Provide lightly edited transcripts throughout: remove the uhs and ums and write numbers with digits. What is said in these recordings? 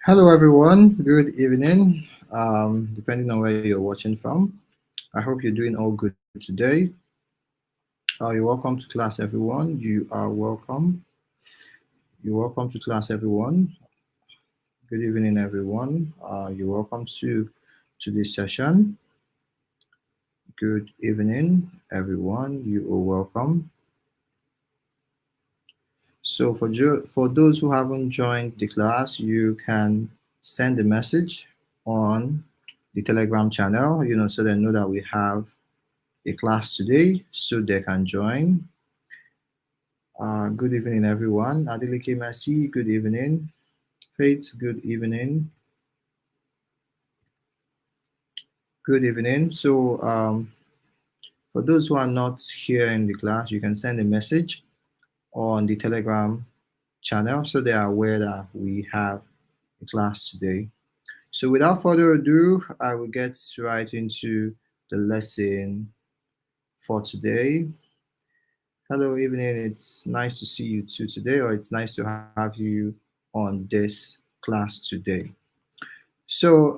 Hello everyone, good evening, depending on where you're watching from. I hope you're doing all good today. You're welcome to class everyone. You are welcome. You're welcome to class everyone. Good evening everyone. You're welcome to this session. Good evening everyone. You are welcome. So for those who haven't joined the class, you can send a message on the Telegram channel, so they know that we have a class today, so they can join. Good evening, everyone. Adeleke Messi, good evening. Faith, good evening. Good evening. So for those who are not here in the class, you can send a message on the Telegram channel so they are aware that we have a class today. So without further ado, I will get right into the lesson for today. Hello, evening. It's nice to see you too today, or it's nice to have you on this class today. So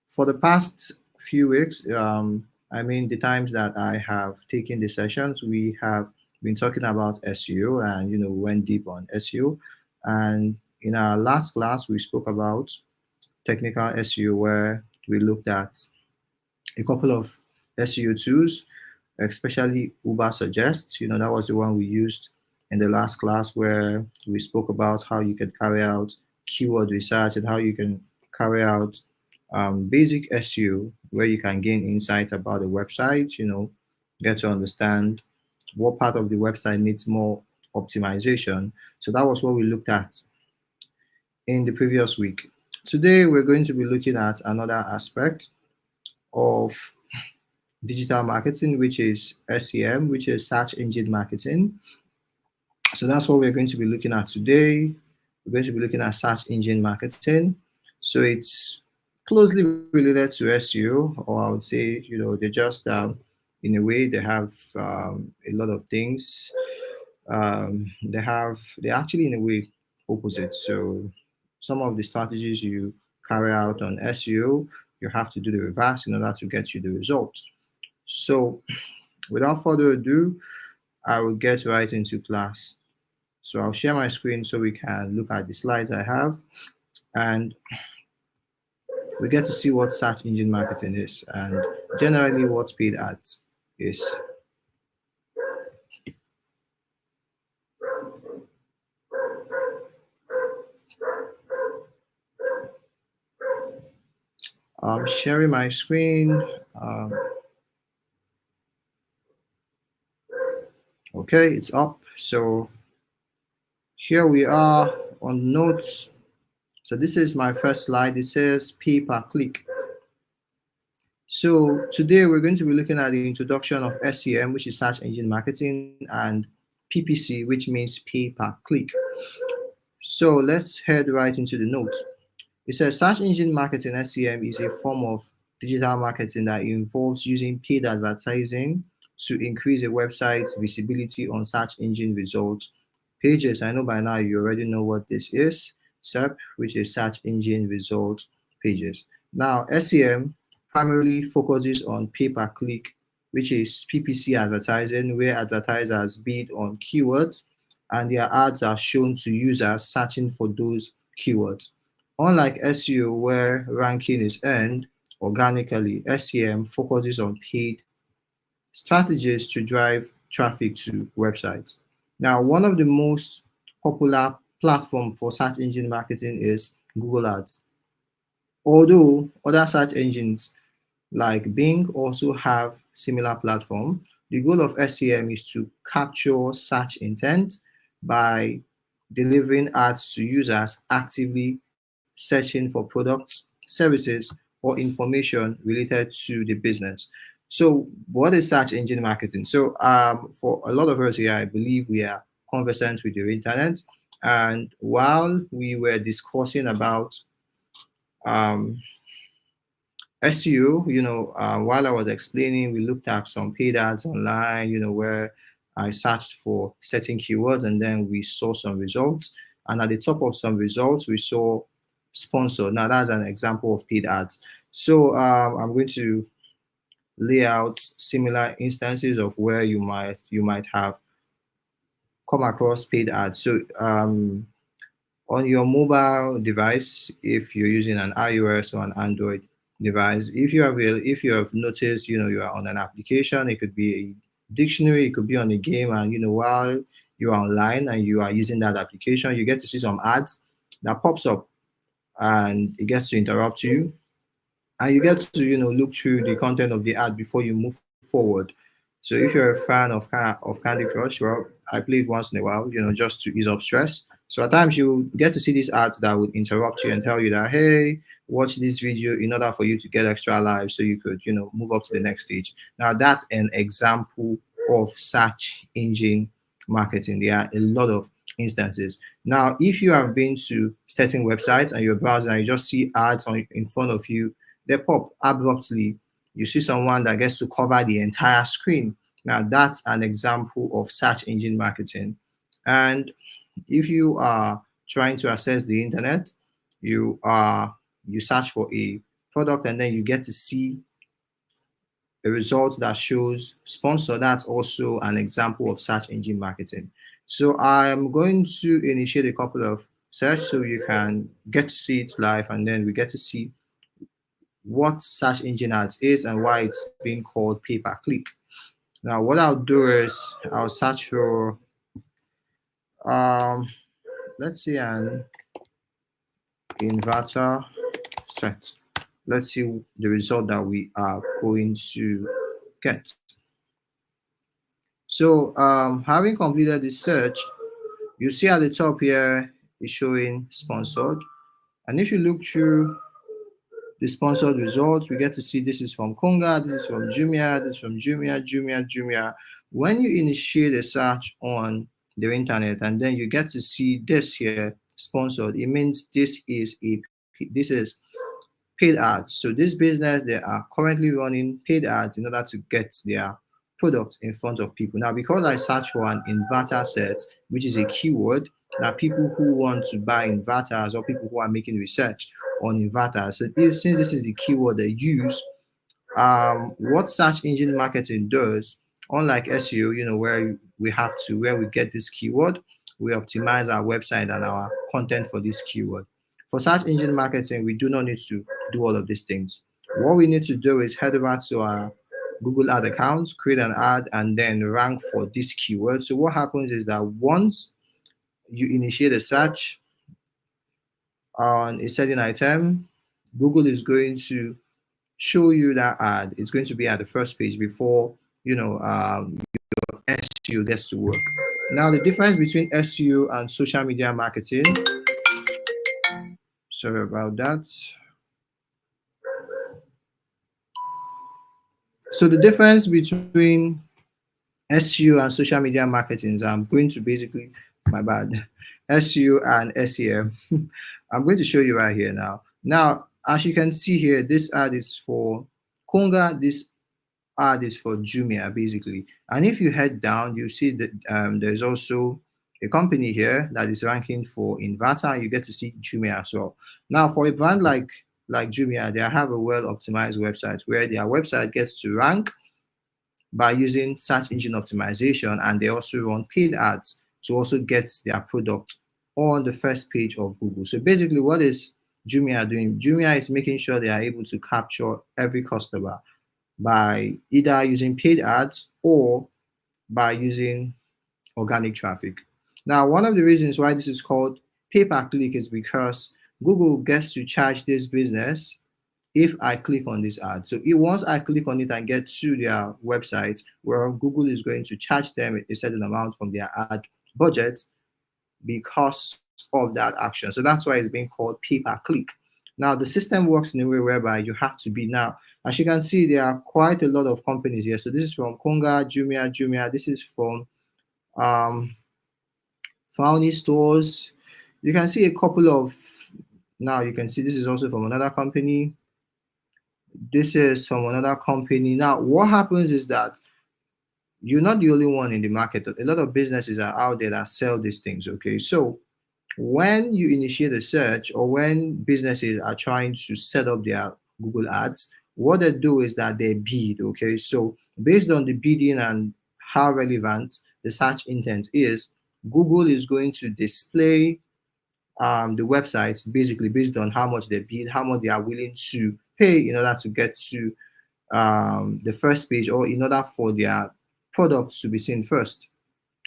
for the past few weeks, the times that I have taken the sessions, we have been talking about SEO and, went deep on SEO. And in our last class, we spoke about technical SEO, where we looked at a couple of SEO tools, especially Ubersuggest. That was the one we used in the last class, where we spoke about how you can carry out keyword research and how you can carry out basic SEO, where you can gain insight about the website, get to understand what part of the website needs more optimization. So that was what we looked at in the previous week. Today, we're going to be looking at another aspect of digital marketing, which is SEM, which is search engine marketing. So that's what we're going to be looking at today. We're going to be looking at search engine marketing. So it's closely related to SEO, or I would say, they're just in a way they have a lot of things. They're actually in a way opposite. So some of the strategies you carry out on SEO, you have to do the reverse in order to get you the result. So without further ado, I will get right into class. So I'll share my screen so we can look at the slides I have, and we get to see what search engine marketing is and generally what paid ads is. I'm sharing my screen. Okay, it's up. So here we are on notes. So this is my first slide. It says pay per click. So today we're going to be looking at the introduction of SEM, which is search engine marketing, and PPC, which means pay per click. So let's head right into the notes. It says search engine marketing, SEM, is a form of digital marketing that involves using paid advertising to increase a website's visibility on search engine results pages. I know by now you already know what this is. SERP, which is search engine results pages. Now, SEM primarily focuses on pay-per-click, which is PPC advertising, where advertisers bid on keywords and their ads are shown to users searching for those keywords. Unlike SEO, where ranking is earned organically, SEM focuses on paid strategies to drive traffic to websites. Now, one of the most popular platforms for search engine marketing is Google Ads. Although other search engines like Bing also have similar platform, the goal of SEM is to capture search intent by delivering ads to users actively searching for products, services, or information related to the business. So what is search engine marketing? So for a lot of us here, I believe we are conversant with the internet. And while we were discussing about um, SEO, while I was explaining, we looked at some paid ads online, where I searched for certain keywords and then we saw some results. And at the top of some results, we saw sponsored. Now, that's an example of paid ads. So I'm going to lay out similar instances of where you might have come across paid ads. So on your mobile device, if you're using an iOS or an Android device, if you have noticed, you are on an application, it could be a dictionary, it could be on a game, and while you're online and you are using that application, you get to see some ads that pops up and it gets to interrupt you, and you get to look through the content of the ad before you move forward. So if you're a fan of Candy Crush, well, I play it once in a while, just to ease up stress. So at times you get to see these ads that would interrupt you and tell you that, hey, watch this video in order for you to get extra lives so you could move up to the next stage. Now that's an example of search engine marketing. There are a lot of instances. Now if you have been to certain websites and you're browsing and you just see ads in front of you, they pop abruptly. You see someone that gets to cover the entire screen. Now, that's an example of search engine marketing. And if you are trying to access the internet, you search for a product and then you get to see a result that shows sponsor. That's also an example of search engine marketing. So I'm going to initiate a couple of search so you can get to see it live, and then we get to see what search engine ads is and why it's being called pay-per-click. Now, what I'll do is I'll search for um, let's see, an inverter set. Let's see the result that we are going to get. So having completed the search, you see at the top here is showing sponsored. And if you look through the sponsored results, we get to see this is from Konga, this is from Jumia, this is from Jumia. When you initiate a search on the internet and then you get to see this here sponsored, it means this is paid ads. So this business, they are currently running paid ads in order to get their product in front of people. Now, because I search for an inverter set, which is a keyword, that people who want to buy inverters or people who are making research on inverters. So since this is the keyword they use, what search engine marketing does, unlike SEO, where we get this keyword, we optimize our website and our content for this keyword. For search engine marketing, we do not need to do all of these things. What we need to do is head over to our Google ad account, create an ad, and then rank for this keyword. So what happens is that once you initiate a search on a certain item, Google is going to show you that ad. It's going to be at the first page before your SEO gets to work. Now, the difference between SEO and social media marketing. Sorry about that. So the difference between SEO and social media marketing is I'm going to basically, my bad, SEO and SEM. I'm going to show you right here now. Now, as you can see here, this ad is for Konga, this ad is for Jumia, basically. And if you head down, you see that there's also a company here that is ranking for inverter, and you get to see Jumia as well. Now, for a brand like Jumia, they have a well-optimized website where their website gets to rank by using search engine optimization, and they also run paid ads to also get their product on the first page of Google. So basically, what is Jumia doing? Jumia is making sure they are able to capture every customer by either using paid ads or by using organic traffic. Now, one of the reasons why this is called pay-per-click is because Google gets to charge this business if I click on this ad. So once I click on it and get to their website, where Google is going to charge them a certain amount from their ad budget because of that action. So that's why it's being called pay-per-click. Now, the system works in a way whereby you have to be now, As you can see, there are quite a lot of companies here. So this is from Konga, Jumia. This is from um, Foundry Stores. You can see a couple of, now you can see this is also from another company. This is from another company. Now, what happens is that you're not the only one in the market. A lot of businesses are out there that sell these things. Okay. So when you initiate a search or when businesses are trying to set up their Google ads, what they do is that they bid. Okay. So based on the bidding and how relevant the search intent is, Google is going to display the websites basically based on how much they bid, how much they are willing to pay in order to get to the first page or in order for their products to be seen first.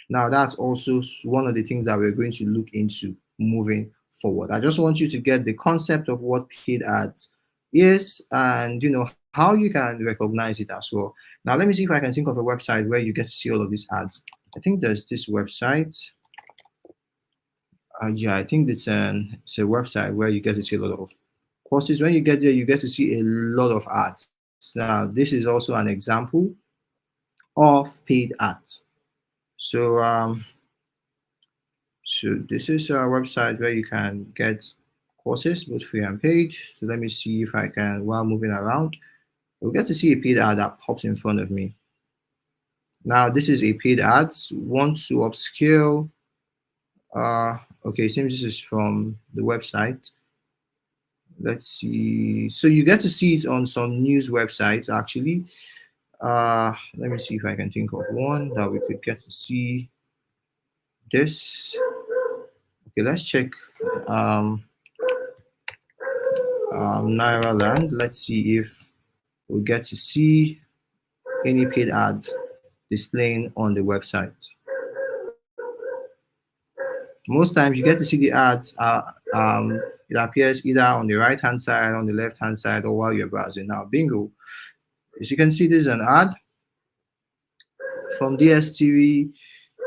Now, that's also one of the things that we're going to look into moving forward. I just want you to get the concept of what paid ads is and how you can recognize it as well. Now, let me see if I can think of a website where you get to see all of these ads. I think there's this website. Yeah, I think it's a website where you get to see a lot of courses. When you get there, you get to see a lot of ads. Now, this is also an example of paid ads. So, so this is a website where you can get courses, both free and paid. So let me see if I can, while moving around, we'll get to see a paid ad that pops in front of me. Now, this is a paid ad. Want to upscale. Okay, seems this is from the website. Let's see. So you get to see it on some news websites, actually. Let me see if I can think of one that we could get to see this. Okay, let's check Nairaland. Let's see if we get to see any paid ads displaying on the website. Most times you get to see the ads it appears either on the right hand side, on the left hand side, or while you're browsing. Now, bingo. As you can see, this is an ad from DStv.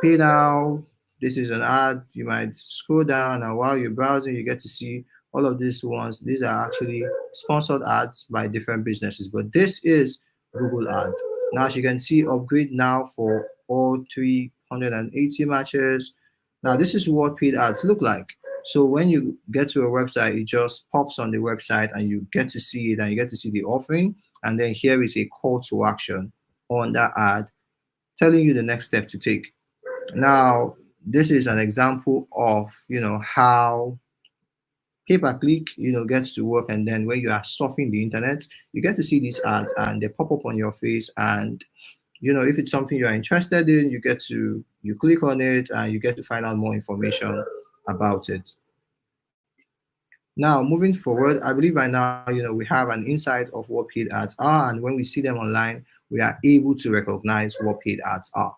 Pay now. This is an ad. You might scroll down, and while you're browsing, you get to see all of these ones. These are actually sponsored ads by different businesses, but this is Google ad. Now, as you can see, upgrade now for all 380 matches. Now, this is what paid ads look like. So when you get to a website, it just pops on the website and you get to see it and you get to see the offering. And then here is a call to action on that ad telling you the next step to take. Now, this is an example of, how pay-per-click, gets to work. And then when you are surfing the internet, you get to see these ads and they pop up on your face. And, if it's something you're interested in, you click on it and you get to find out more information about it. Now, moving forward, I believe by now, we have an insight of what paid ads are. And when we see them online, we are able to recognize what paid ads are.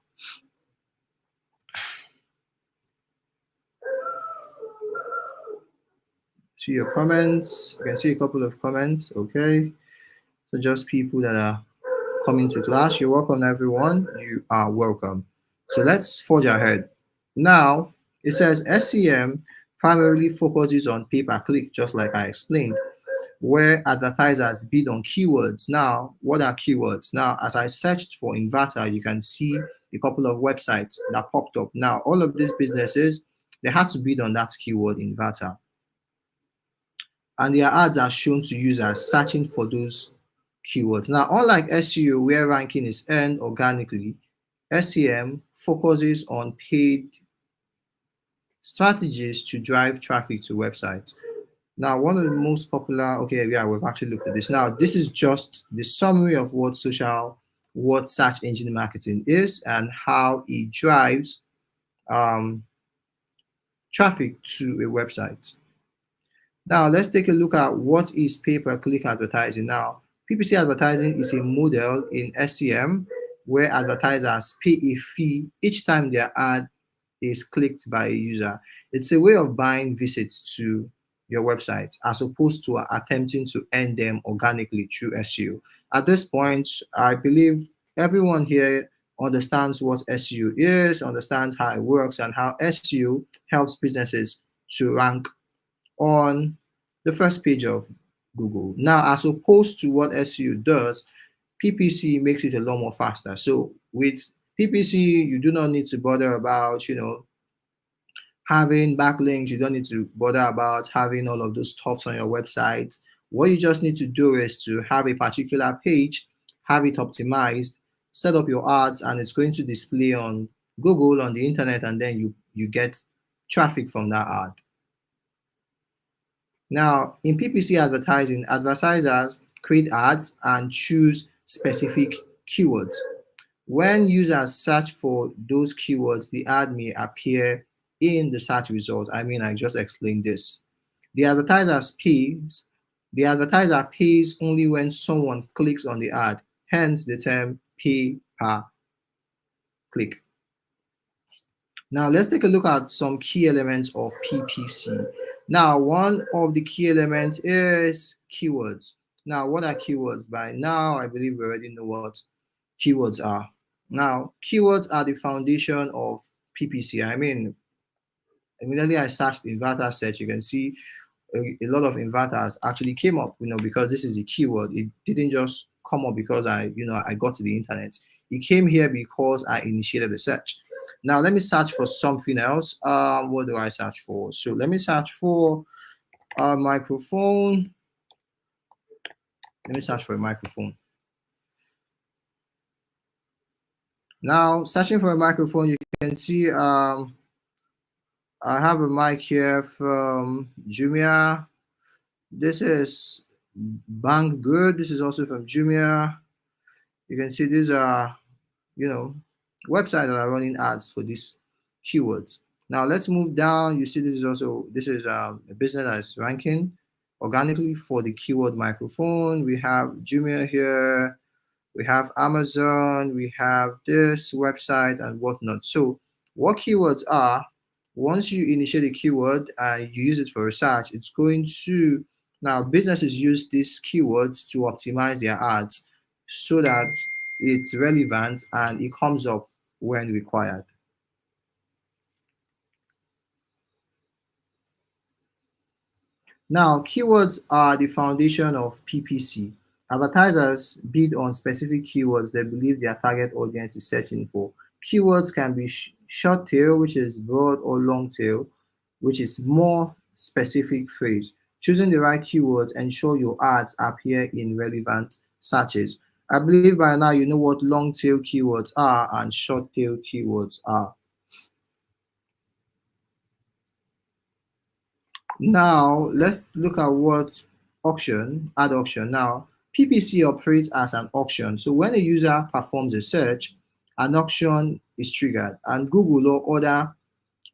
See your comments. You can see a couple of comments. Okay. So just people that are coming to class. You're welcome, everyone. You are welcome. So let's forge ahead. Now, it says SEM primarily focuses on pay-per-click, just like I explained, where advertisers bid on keywords. Now, what are keywords? Now, as I searched for inverter, you can see a couple of websites that popped up. Now, all of these businesses, they had to bid on that keyword inverter. And their ads are shown to users searching for those keywords. Now, unlike SEO, where ranking is earned organically, SEM focuses on paid strategies to drive traffic to websites. Now, one of the most popular, okay, yeah, we've actually looked at this. Now, this is just the summary of what search engine marketing is and how it drives traffic to a website. Now, let's take a look at what is pay-per-click advertising. Now, PPC advertising is a model in SEM where advertisers pay a fee each time their ad is clicked by a user. It's a way of buying visits to your website as opposed to attempting to earn them organically through SEO. At this point, I believe everyone here understands what SEO is, understands how it works, and how SEO helps businesses to rank on the first page of Google. Now, as opposed to what SEO does, PPC makes it a lot more faster. So with PPC, you do not need to bother about, having backlinks. You don't need to bother about having all of those stuffs on your website. What you just need to do is to have a particular page, have it optimized, set up your ads, and it's going to display on Google, on the internet, and then you get traffic from that ad. Now, in PPC advertising, advertisers create ads and choose specific keywords. When users search for those keywords, the ad may appear in the search results. I mean, I just explained this. The the advertiser pays only when someone clicks on the ad, hence the term pay per click. Now let's take a look at some key elements of PPC. Now, one of the key elements is keywords. Now, what are keywords? By now, I believe we already know what keywords are. Now, keywords are the foundation of PPC. I mean, immediately I searched inverter search, you can see a lot of inverters actually came up, because this is a keyword. It didn't just come up because I got to the internet. It came here because I initiated the search. Now let me search for something else. What do I search for? So let me search for a microphone. Let me search for a microphone. Now, searching for a microphone, you can see I have a mic here from Jumia. This is Bank Good. This is also from Jumia. You can see these are, websites that are running ads for these keywords. Now let's move down. You see this is a business that is ranking organically for the keyword microphone. We have Jumia here. We have Amazon. We have this website and whatnot. So what keywords are, once you initiate a keyword and you use it for research, it's going to, now businesses use these keywords to optimize their ads so that it's relevant and it comes up when required. Now, keywords are the foundation of PPC. Advertisers bid on specific keywords they believe their target audience is searching for. Keywords can be short tail, which is broad, or long tail, which is more specific phrase. Choosing the right keywords ensure your ads appear in relevant searches. I believe by now you know what long tail keywords are and short tail keywords are. Now, let's look at what ad auction. Now, PPC operates as an auction. So when a user performs a search, an auction is triggered, and Google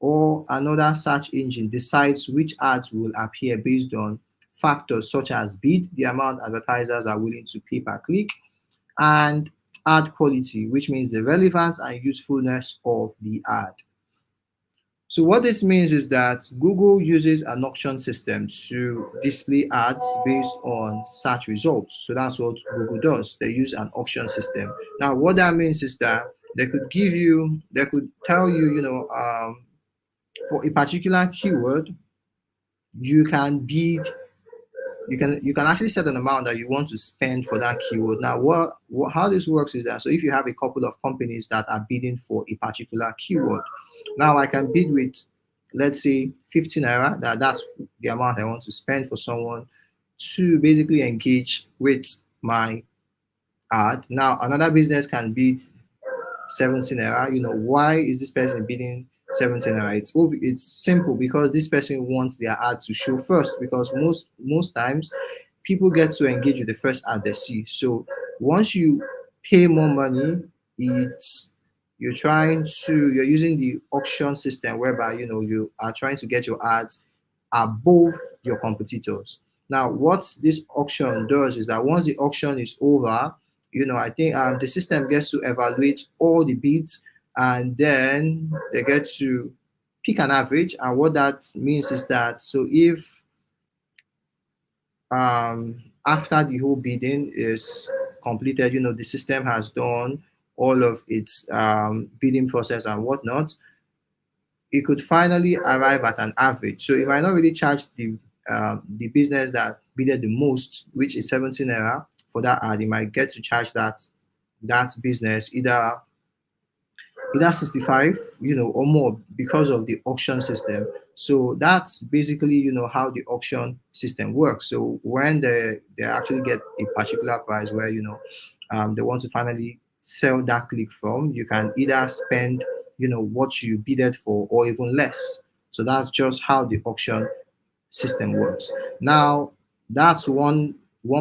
or another search engine decides which ads will appear based on factors such as bid, the amount advertisers are willing to pay per click, and ad quality, which means the relevance and usefulness of the ad. So what this means is that Google uses an auction system to display ads based on search results. So that's what Google does. They use an auction system. Now, what that means is that they could tell you, for a particular keyword, you can bid you can actually set an amount that you want to spend for that keyword. Now, how this works is that, so if you have a couple of companies that are bidding for a particular keyword, now I can bid with, let's say, 15 naira. That's the amount I want to spend for someone to basically engage with my ad. Now, another business can bid 17 naira. Why is this person bidding 17 naira? It's simple, because this person wants their ad to show first, because most times people get to engage with the first ad they see. So once you pay more money, it's you're using the auction system, whereby you are trying to get your ads above your competitors. Now, what this auction does is that once the auction is over, I think the system gets to evaluate all the bids, and then they get to pick an average. And what that means is that, so if after the whole bidding is completed, the system has done all of its bidding process and whatnot, it could finally arrive at an average. So it might not really charge the business that bidded the most, which is 70 naira for that ad, you might get to charge that business either 65, or more because of the auction system. So that's basically, how the auction system works. So when they actually get a particular price where, they want to finally sell that click from, you can either spend, what you bidded for or even less. So that's just how the auction system works. Now, that's one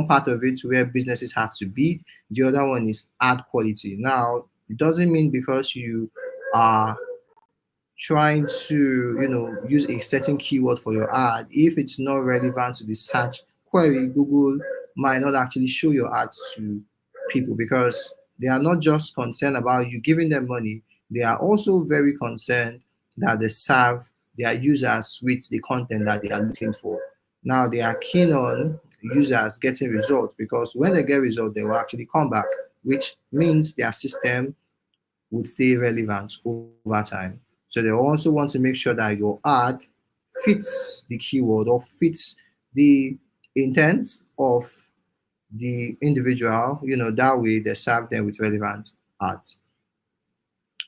part of it where businesses have to bid. The other one is ad quality. Now, it doesn't mean because you are trying to use a certain keyword for your ad, if it's not relevant to the search query, Google might not actually show your ads to people, because they are not just concerned about you giving them money, they are also very concerned that they serve their users with the content that they are looking for. Now they are keen on users getting results, because when they get results they will actually come back, which means their system would stay relevant over time. So they also want to make sure that your ad fits the keyword or fits the intent of the individual, that way they serve them with relevant ads.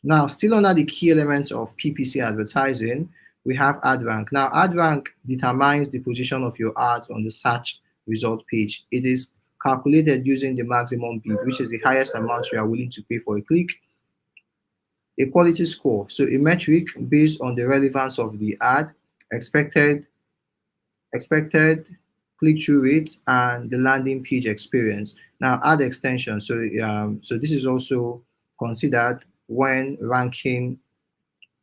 Now, still under the key elements of PPC advertising, we have ad rank. Now, ad rank determines the position of your ads on the search result page. It is calculated using the maximum bid, which is the highest amount you are willing to pay for a click, a quality score, so a metric based on the relevance of the ad, expected click-through rate, and the landing page experience. Now, ad extension. So this is also considered when ranking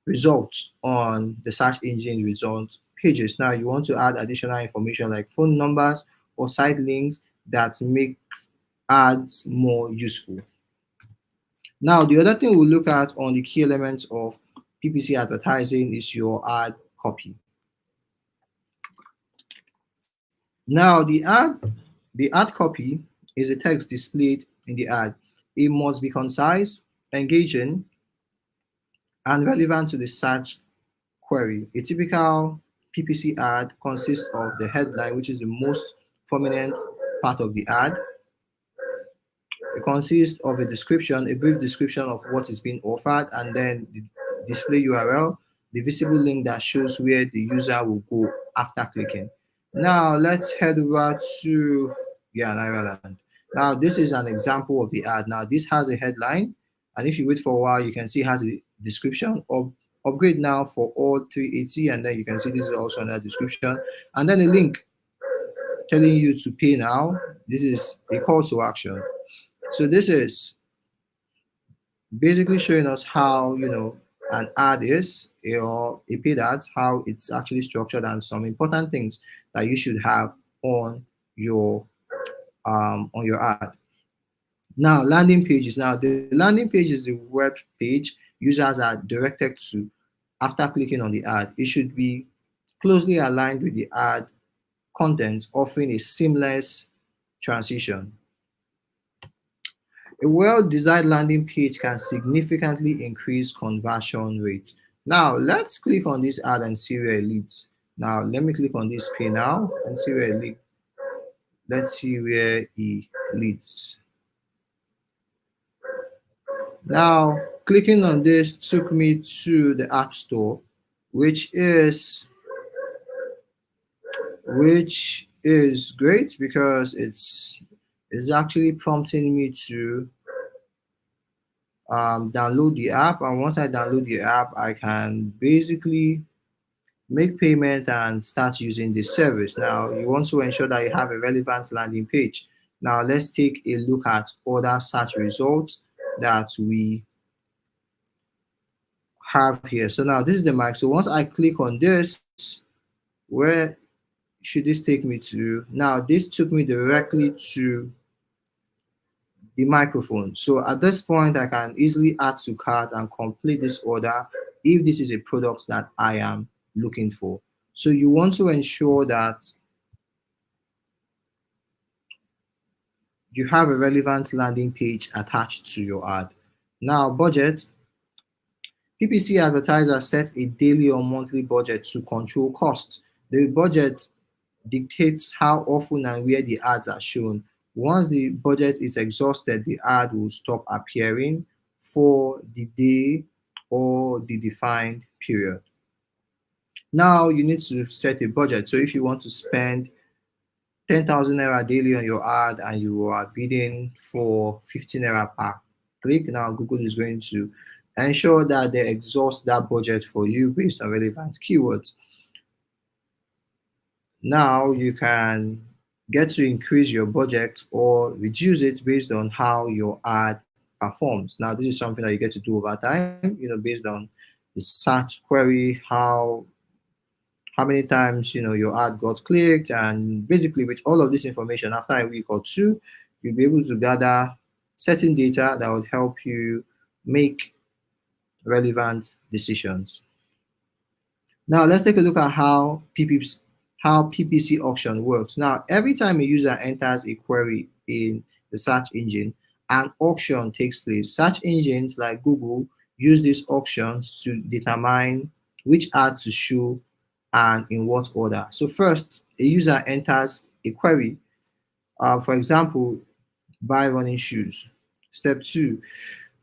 results on the search engine results pages. Now, you want to add additional information like phone numbers or site links that make ads more useful. Now, the other thing we'll look at on the key elements of PPC advertising is your ad copy. Now, the ad copy is the text displayed in the ad. It must be concise, engaging, and relevant to the search query. A typical PPC ad consists of the headline, which is the most prominent part of the ad. It consists of a description, a brief description of what is being offered, and then the display URL, the visible link that shows where the user will go after clicking. Now let's head over to Nairaland. Now this is an example of the ad. Now this has a headline, and if you wait for a while, you can see it has a description of upgrade now for all 380, and then you can see this is also another description, and then a link telling you to pay now. This is a call to action. So this is basically showing us how an ad is, or a paid ad, how it's actually structured, and some important things that you should have on your ad. Now, landing pages. Now, the landing page is the web page users are directed to after clicking on the ad. It should be closely aligned with the ad content, offering a seamless transition. A well-designed landing page can significantly increase conversion rates. Now, let's click on this ad and see where it leads. Now, let me click on this pay now and see where it leads. Let's see where it leads. Now, clicking on this took me to the App Store, which is great because it's actually prompting me to download the app, and once I download the app, I can basically make payment and start using this service. Now, you want to ensure that you have a relevant landing page. Now, let's take a look at other search results that we have here. So now this is the mic. So once I click on this, where should this take me to? Now, this took me directly to the microphone. So at this point, I can easily add to cart and complete this order if this is a product that I am looking for. So you want to ensure that you have a relevant landing page attached to your ad. Now, budget. PPC advertisers set a daily or monthly budget to control costs. The budget dictates how often and where the ads are shown. Once the budget is exhausted, the ad will stop appearing for the day or the defined period. Now you need to set a budget. So if you want to spend 10,000 naira daily on your ad and you are bidding for 15 naira per click, now Google is going to ensure that they exhaust that budget for you based on relevant keywords. Now you can get to increase your budget or reduce it based on how your ad performs. Now this is something that you get to do over time, based on the search query, how many times your ad got clicked, and basically with all of this information, after a week or two, you'll be able to gather certain data that will help you make relevant decisions. Now let's take a look at how PPC auction works. Now every time a user enters a query in the search engine, an auction takes place. Search engines like Google use these auctions to determine which ad to show and in what order. So first, a user enters a query, for example, buy running shoes. Step two,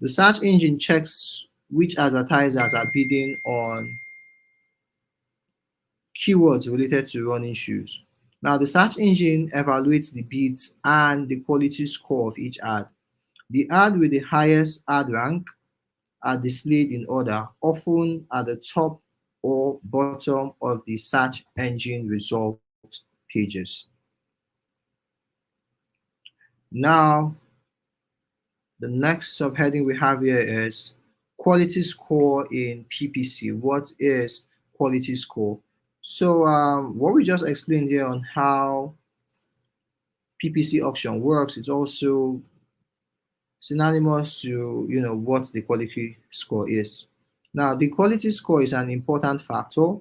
the search engine checks which advertisers are bidding on keywords related to running shoes. Now, the search engine evaluates the bids and the quality score of each ad. The ad with the highest ad rank are displayed in order, often at the top or bottom of the search engine result pages. Now, the next subheading we have here is quality score in PPC. What is quality score? So what we just explained here on how PPC auction works, it's also synonymous to what the quality score is. Now, the quality score is an important factor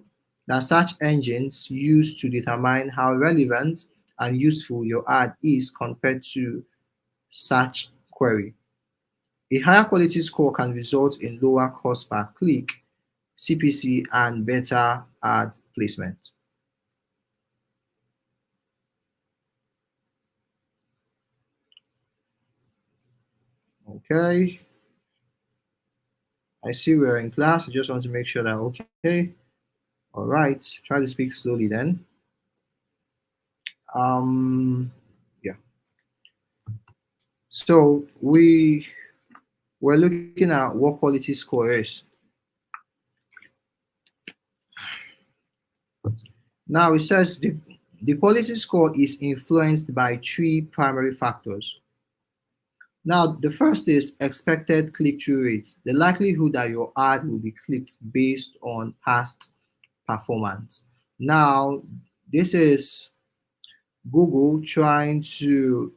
that search engines use to determine how relevant and useful your ad is compared to search query. A higher quality score can result in lower cost per click, CPC, and better ad placement. Okay, I see we're in class. I just want to make sure that okay. All right, try to speak slowly then. Yeah. So we're looking at what quality score is. Now it says the quality score is influenced by three primary factors. Now, the first is expected click-through rate, the likelihood that your ad will be clicked based on past performance. Now, this is Google trying to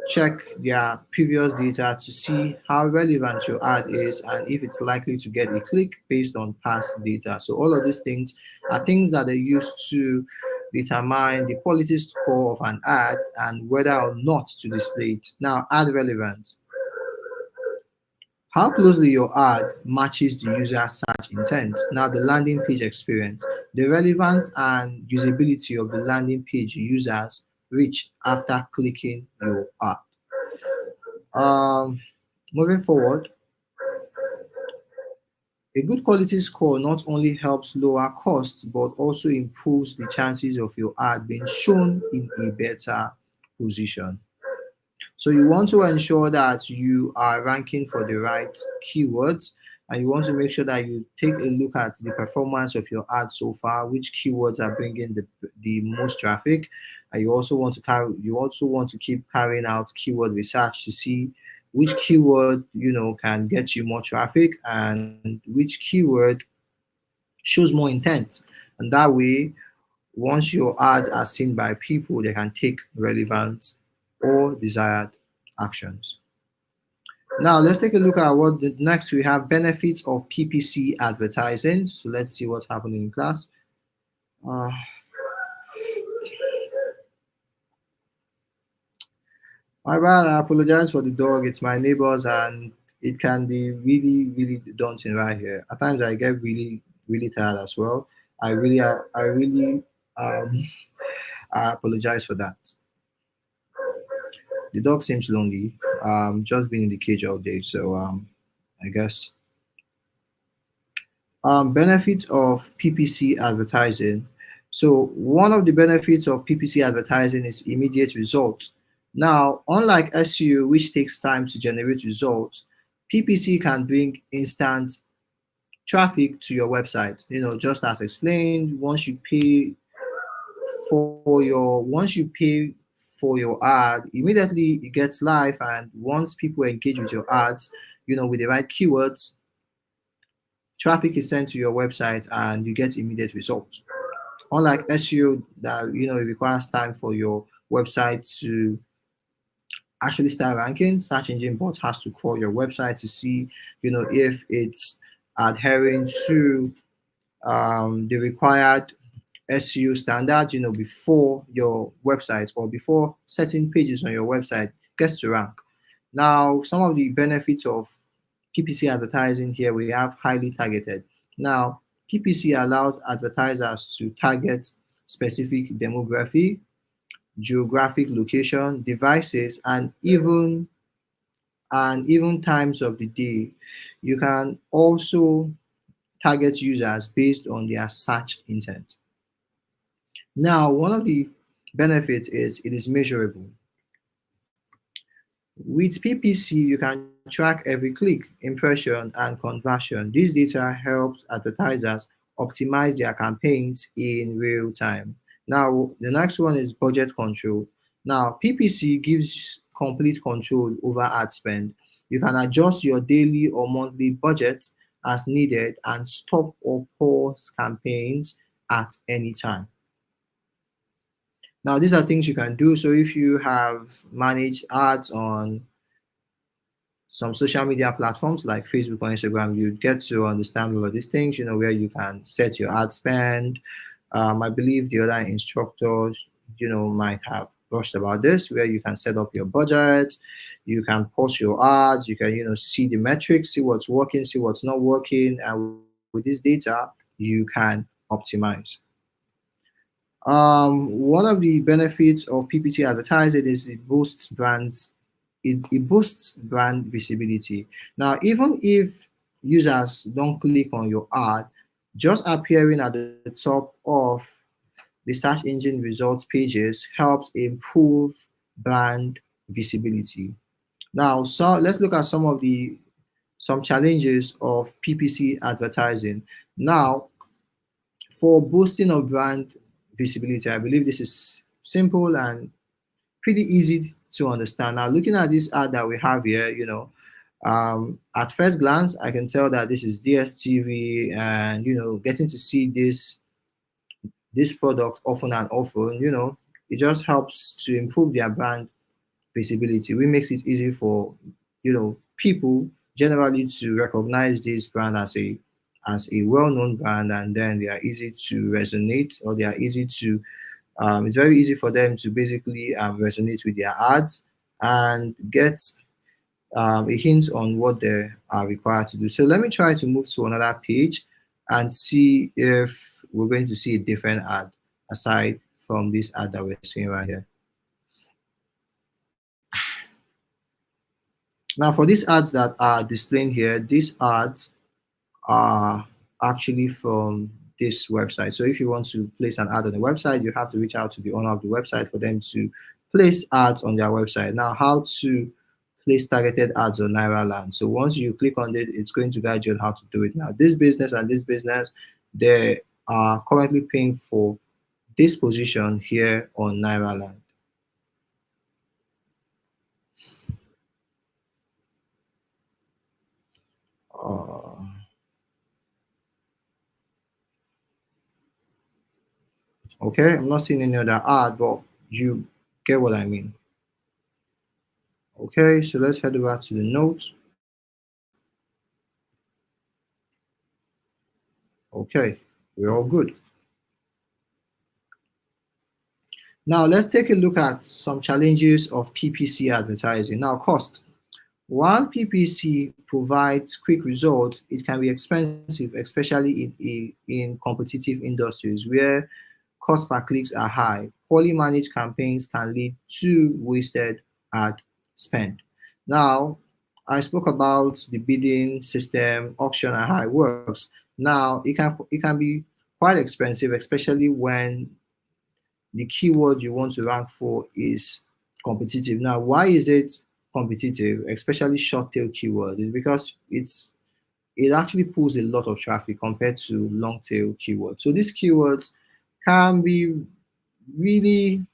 check their previous data to see how relevant your ad is and if it's likely to get a click based on past data. So all of these things are things that are used to determine the quality score of an ad and whether or not to display it. Now, ad relevance. How closely your ad matches the user's search intent. Now, the landing page experience. The relevance and usability of the landing page users reach after clicking your ad. Um, Moving forward, a good quality score not only helps lower costs but also improves the chances of your ad being shown in a better position. So you want to ensure that you are ranking for the right keywords, and you want to make sure that you take a look at the performance of your ad so far, which keywords are bringing the most traffic, and you also want to keep carrying out keyword research to see which keyword can get you more traffic and which keyword shows more intent, and that way once your ads are seen by people, they can take relevant or desired actions. Now let's take a look at what the next we have benefits of PPC advertising. So let's see what's happening in class. Uh, my bad, I apologize for the dog. It's my neighbors and it can be really, really daunting right here. At times I get really, really tired as well. I really Um, I apologize for that. The dog seems lonely. Just been in the cage all day, so I guess. Benefits of PPC advertising. So one of the benefits of PPC advertising is immediate results. Now, unlike SEO, which takes time to generate results, PPC can bring instant traffic to your website. Just as explained, once you pay for your ad, immediately it gets live, and once people engage with your ads, with the right keywords, traffic is sent to your website and you get immediate results. Unlike SEO, that it requires time for your website to actually start ranking. Search engine bot has to crawl your website to see if it's adhering to the required SEO standards, before your website or before certain pages on your website gets to rank. Now, some of the benefits of PPC advertising here, we have highly targeted. Now, PPC allows advertisers to target specific demography, geographic location, devices, and even times of the day. You can also target users based on their search intent. Now, one of the benefits is it is measurable. With PPC, you can track every click, impression, and conversion. This data helps advertisers optimize their campaigns in real time. Now, the next one is budget control. Now, PPC gives complete control over ad spend. You can adjust your daily or monthly budget as needed and stop or pause campaigns at any time. Now, these are things you can do. So if you have managed ads on some social media platforms like Facebook or Instagram, you get to understand all of these things, where you can set your ad spend. I believe the other instructors, might have brushed about this, where you can set up your budget, you can post your ads, you can, see the metrics, see what's working, see what's not working. And with this data, you can optimize. One of the benefits of PPC advertising is it boosts brand visibility. Now, even if users don't click on your ad, just appearing at the top of the search engine results pages helps improve brand visibility. Now, so let's look at some challenges of PPC advertising. Now, for boosting of brand visibility, I believe this is simple and pretty easy to understand. Now, looking at this ad that we have here, at first glance, I can tell that this is DStv, and getting to see this product often and often, it just helps to improve their brand visibility. We makes it easy for people generally to recognize this brand as a well-known brand, and then they are easy to resonate, or they are easy to it's very easy for them to basically resonate with their ads and get a hint on what they are required to do. So let me try to move to another page and see if we're going to see a different ad aside from this ad that we're seeing right here. Now, for these ads that are displaying here, these ads are actually from this website. So if you want to place an ad on the website, you have to reach out to the owner of the website for them to place ads on their website. Now, how to place targeted ads on Nairaland. So once you click on it, it's going to guide you on how to do it. Now, this business and this business, they are currently paying for this position here on Nairaland. Okay, I'm not seeing any other ad, but you get what I mean. Okay, so let's head over to the notes. Okay, we're all good. Now let's take a look at some challenges of PPC advertising. Now, cost. While PPC provides quick results, it can be expensive, especially in competitive industries where cost per clicks are high. Poorly managed campaigns can lead to wasted ad spend. Now, I spoke about the bidding system, auction, and how it works. Now, it can be quite expensive, especially when the keyword you want to rank for is competitive. Now, why is it competitive, especially short tail keyword? Is because it actually pulls a lot of traffic compared to long tail keywords. So these keywords can be really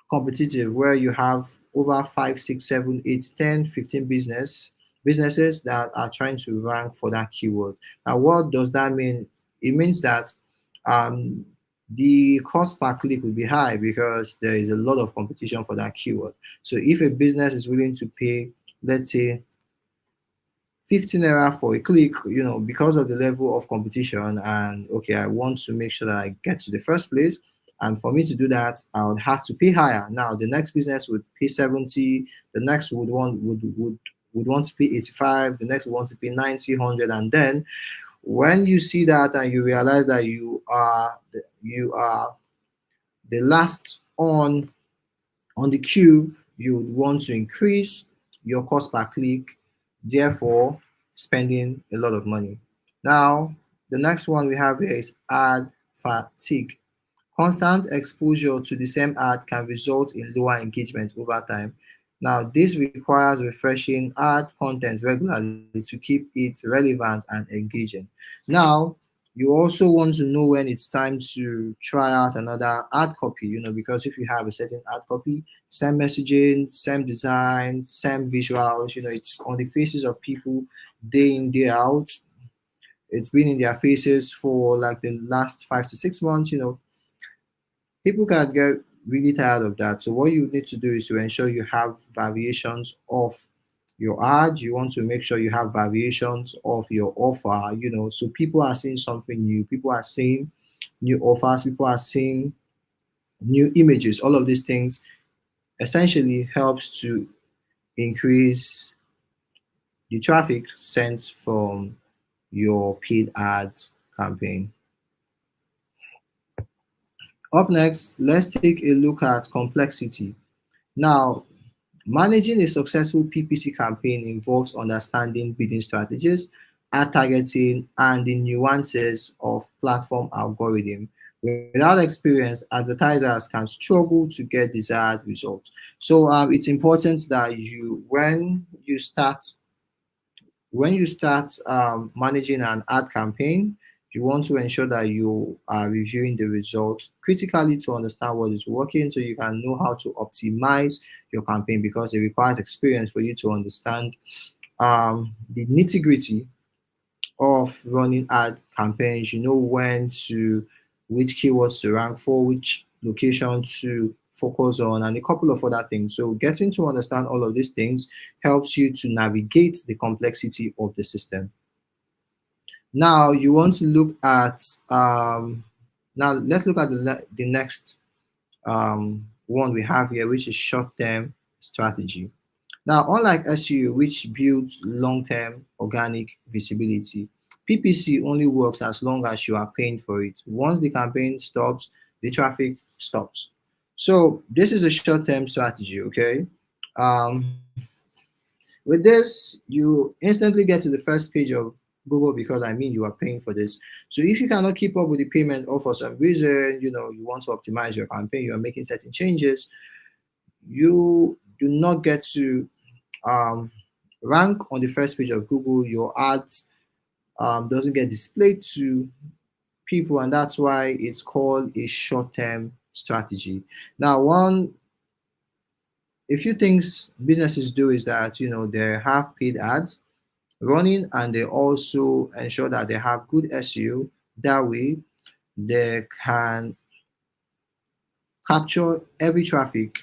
competitive where you have over 5, 6, 7, 8, 10, 15 businesses that are trying to rank for that keyword. Now, what does that mean? It means that um, the cost per click will be high because there is a lot of competition for that keyword. So if a business is willing to pay, let's say, 15 naira for a click, because of the level of competition, and okay, I want to make sure that I get to the first place. And for me to do that, I would have to pay higher. Now, the next business would pay 70, the next would want to pay 85, the next would want to pay 90, 100, and then when you see that and you realize that you are the last on the queue, you would want to increase your cost per click, therefore spending a lot of money. Now, the next one we have here is ad fatigue. Constant exposure to the same ad can result in lower engagement over time. Now, this requires refreshing ad content regularly to keep it relevant and engaging. Now, you also want to know when it's time to try out another ad copy, because if you have a certain ad copy, same messaging, same design, same visuals, it's on the faces of people day in, day out. It's been in their faces for like the last 5 to 6 months. People can get really tired of that. So what you need to do is to ensure you have variations of your ad. You want to make sure you have variations of your offer, so people are seeing something new. People are seeing new offers. People are seeing new images. All of these things essentially helps to increase the traffic sent from your paid ads campaign. Up next, let's take a look at complexity. Now, managing a successful PPC campaign involves understanding bidding strategies, ad targeting, and the nuances of platform algorithm. Without experience, advertisers can struggle to get desired results. So it's important that when you start managing an ad campaign, you want to ensure that you are reviewing the results critically to understand what is working so you can know how to optimize your campaign, because it requires experience for you to understand the nitty gritty of running ad campaigns. You know when to, which keywords to rank for, which location to focus on, and a couple of other things. So getting to understand all of these things helps you to navigate the complexity of the system. Now you want to look at now let's look at the next one we have here, which is short-term strategy. Now, unlike SEO, which builds long-term organic visibility, PPC only works as long as you are paying for it. Once the campaign stops, the traffic stops. So this is a short-term strategy, okay? Um, with this, you instantly get to the first page of Google because you are paying for this. So if you cannot keep up with the payment or for some reason, you want to optimize your campaign, you are making certain changes, you do not get to um, rank on the first page of Google. Your ads doesn't get displayed to people, and that's why it's called a short-term strategy. Now, a few things businesses do is that they have paid ads running, and they also ensure that they have good SEO. That way, they can capture every traffic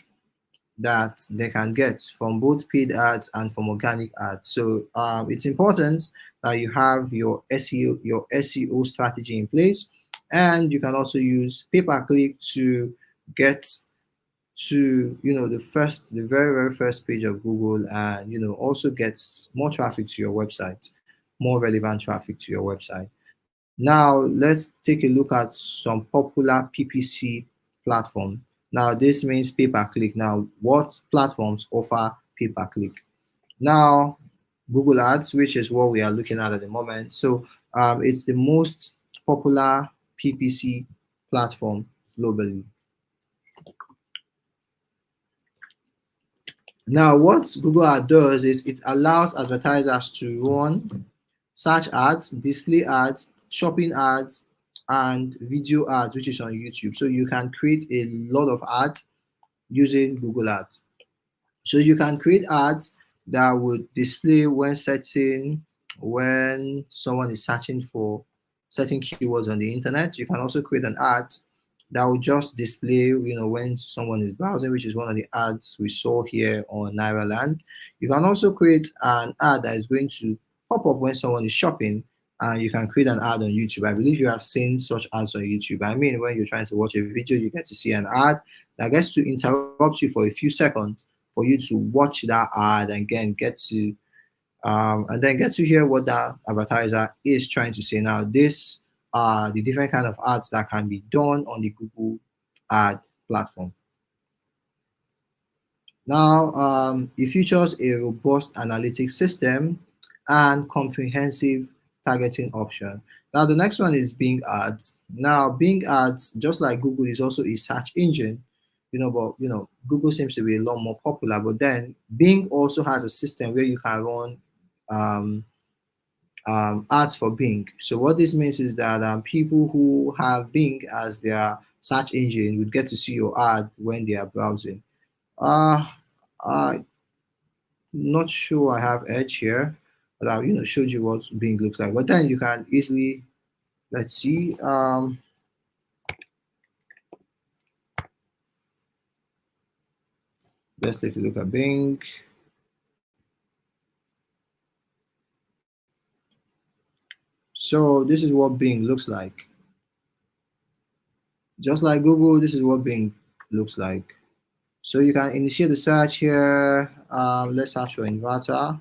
that they can get from both paid ads and from organic ads. So it's important that you have your SEO strategy in place, and you can also use pay per click to get to the very very first page of Google, and also gets more traffic to your website, more relevant traffic to your website. Now let's take a look at some popular PPC platform. Now this means pay per click. Now what platforms offer pay per click? Now Google Ads, which is what we are looking at the moment. So it's the most popular PPC platform globally. Now, what Google Ads does is it allows advertisers to run search ads, display ads, shopping ads, and video ads, which is on YouTube. So you can create a lot of ads using Google Ads. So you can create ads that would display when someone is searching for certain keywords on the internet. You can also create an ad that will just display, when someone is browsing, which is one of the ads we saw here on Nairaland. You can also create an ad that is going to pop up when someone is shopping, and you can create an ad on YouTube. I believe you have seen such ads on YouTube. I mean, when you're trying to watch a video, you get to see an ad that gets to interrupt you for a few seconds for you to watch that ad and again get to hear what that advertiser is trying to say. Now, this are the different kind of ads that can be done on the Google ad platform. Now, it features a robust analytics system and comprehensive targeting option. Now, the next one is Bing Ads. Now, Bing Ads, just like Google, is also a search engine, but Google seems to be a lot more popular. But then Bing also has a system where you can run um, ads for Bing. So what this means is that people who have Bing as their search engine would get to see your ad when they are browsing. Uh, I'm not sure I have Edge here, but I showed you what Bing looks like. But then you can easily, let's see, let's take a look at Bing. So this is what Bing looks like. Just like Google, this is what Bing looks like. So you can initiate the search here. Let's search for inverter.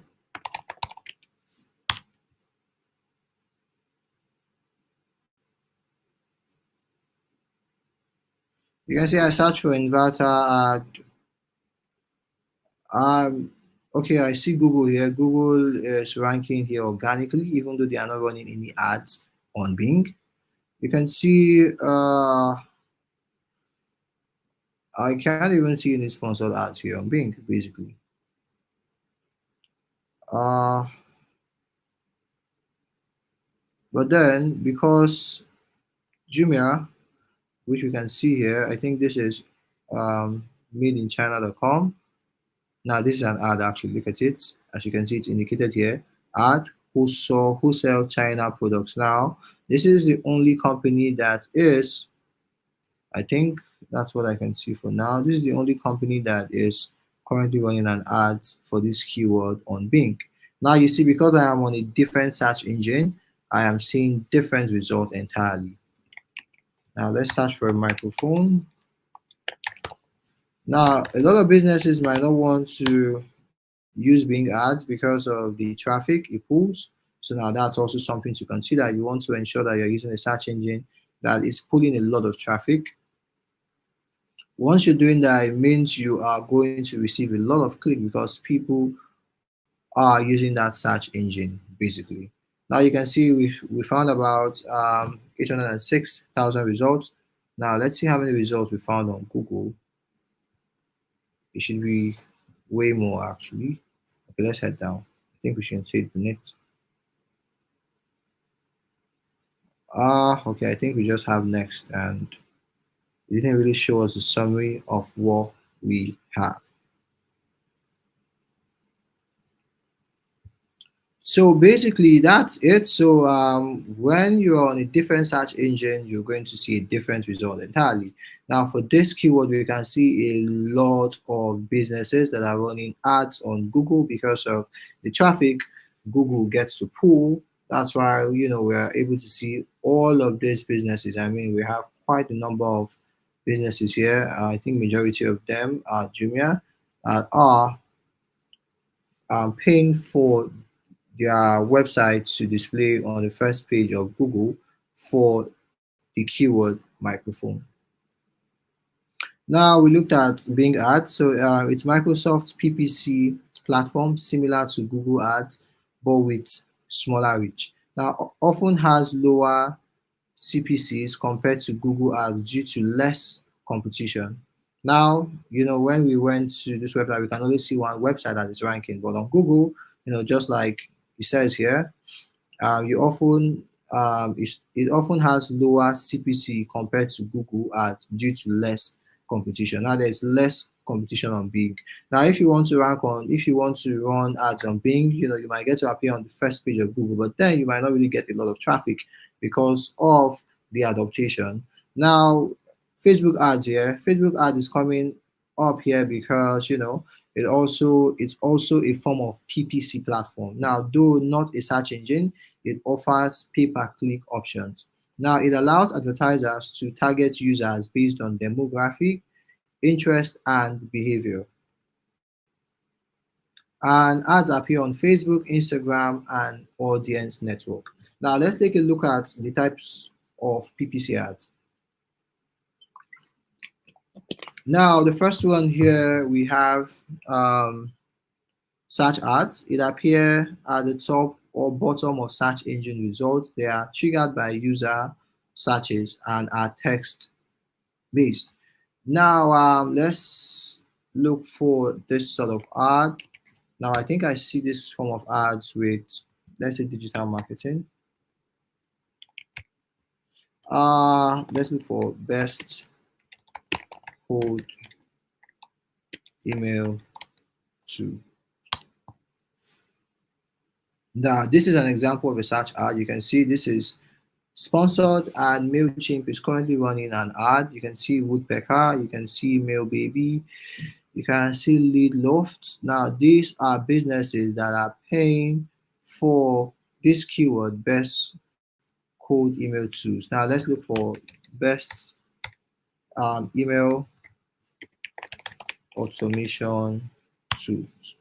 You can see I search for inverter. Okay, I see Google here. Google is ranking here organically, even though they are not running any ads on Bing. You can see I can't even see any sponsored ads here on Bing, basically. Uh, but then because Jumia, which we can see here, I think this is made in China.com. Now this is an ad actually. Look at it. As you can see, it's indicated here. Ad who sell China products. Now this is the only company that is, I think that's what I can see for now. This is the only company that is currently running an ad for this keyword on Bing. Now you see, because I am on a different search engine, I am seeing different results entirely. Now let's search for a microphone. Now a lot of businesses might not want to use Bing ads because of the traffic it pulls. So now that's also something to consider. You want to ensure that you're using a search engine that is pulling a lot of traffic. Once you're doing that, it means you are going to receive a lot of click because people are using that search engine basically. Now you can see we found about 806,000 results. Now let's see how many results we found on Google. It should be way more actually. Okay, let's head down. I think we should save the net. Okay, I think we just have next, and it didn't really show us a summary of what we have. So basically that's it. So when you're on a different search engine, you're going to see a different result entirely. Now for this keyword, we can see a lot of businesses that are running ads on Google because of the traffic Google gets to pull. That's why we are able to see all of these businesses. I mean, we have quite a number of businesses here. I think majority of them are Jumia, are paying for their website to display on the first page of Google for the keyword microphone. Now we looked at Bing Ads. So it's Microsoft's PPC platform, similar to Google Ads, but with smaller reach. Now, often has lower CPCs compared to Google Ads due to less competition. Now, when we went to this website, we can only see one website that is ranking, but on Google, just like it says here, you often it often has lower CPC compared to Google Ads due to less competition. Now there's less competition on Bing. Now if you want to run ads on Bing, you might get to appear on the first page of Google, but then you might not really get a lot of traffic because of the adaptation. Now Facebook ads here, Facebook ad is coming up here because it's also a form of PPC platform. Now, though not a search engine, it offers pay-per-click options. Now, it allows advertisers to target users based on demographic, interest, and behavior. And ads appear on Facebook, Instagram, and Audience Network. Now, let's take a look at the types of PPC ads. Now, the first one here, we have search ads. It appears at the top or bottom of search engine results. They are triggered by user searches and are text based. Now let's look for this sort of ad. Now I think I see this form of ads with, let's say, digital marketing. Let's look for best cold email to. Now this is an example of a search ad. You can see this is sponsored, and MailChimp is currently running an ad. You can see Woodpecker, you can see Mail Baby, you can see Lead Loft. Now these are businesses that are paying for this keyword, best cold email tools. Now let's look for best email automation tools.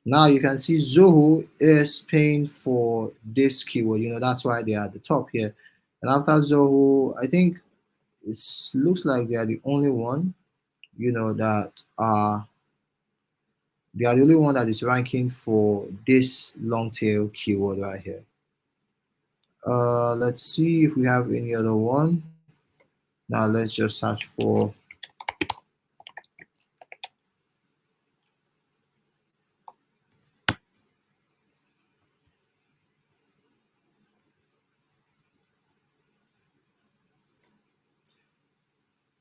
Now you can see Zoho is paying for this keyword. That's why they are at the top here. And after Zoho, I think it looks like they are the only one, that they are the only one that is ranking for this long tail keyword right here. Let's see if we have any other one. Now let's just search for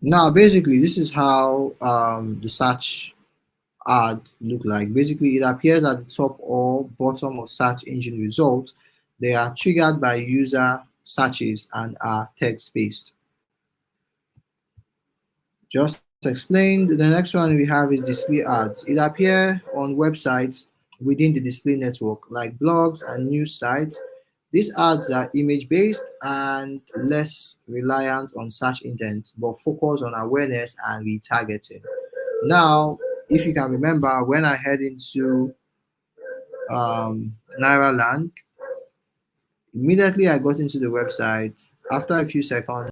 now. Basically, this is how the search ad look like. Basically, it appears at the top or bottom of search engine results. They are triggered by user searches and are text-based. Just explained. The next one we have is display ads. It appears on websites within the display network, like blogs and news sites. These ads are image-based and less reliant on search intent, but focus on awareness and retargeting. Now, if you can remember, when I head into Nairaland, immediately I got into the website. After a few seconds,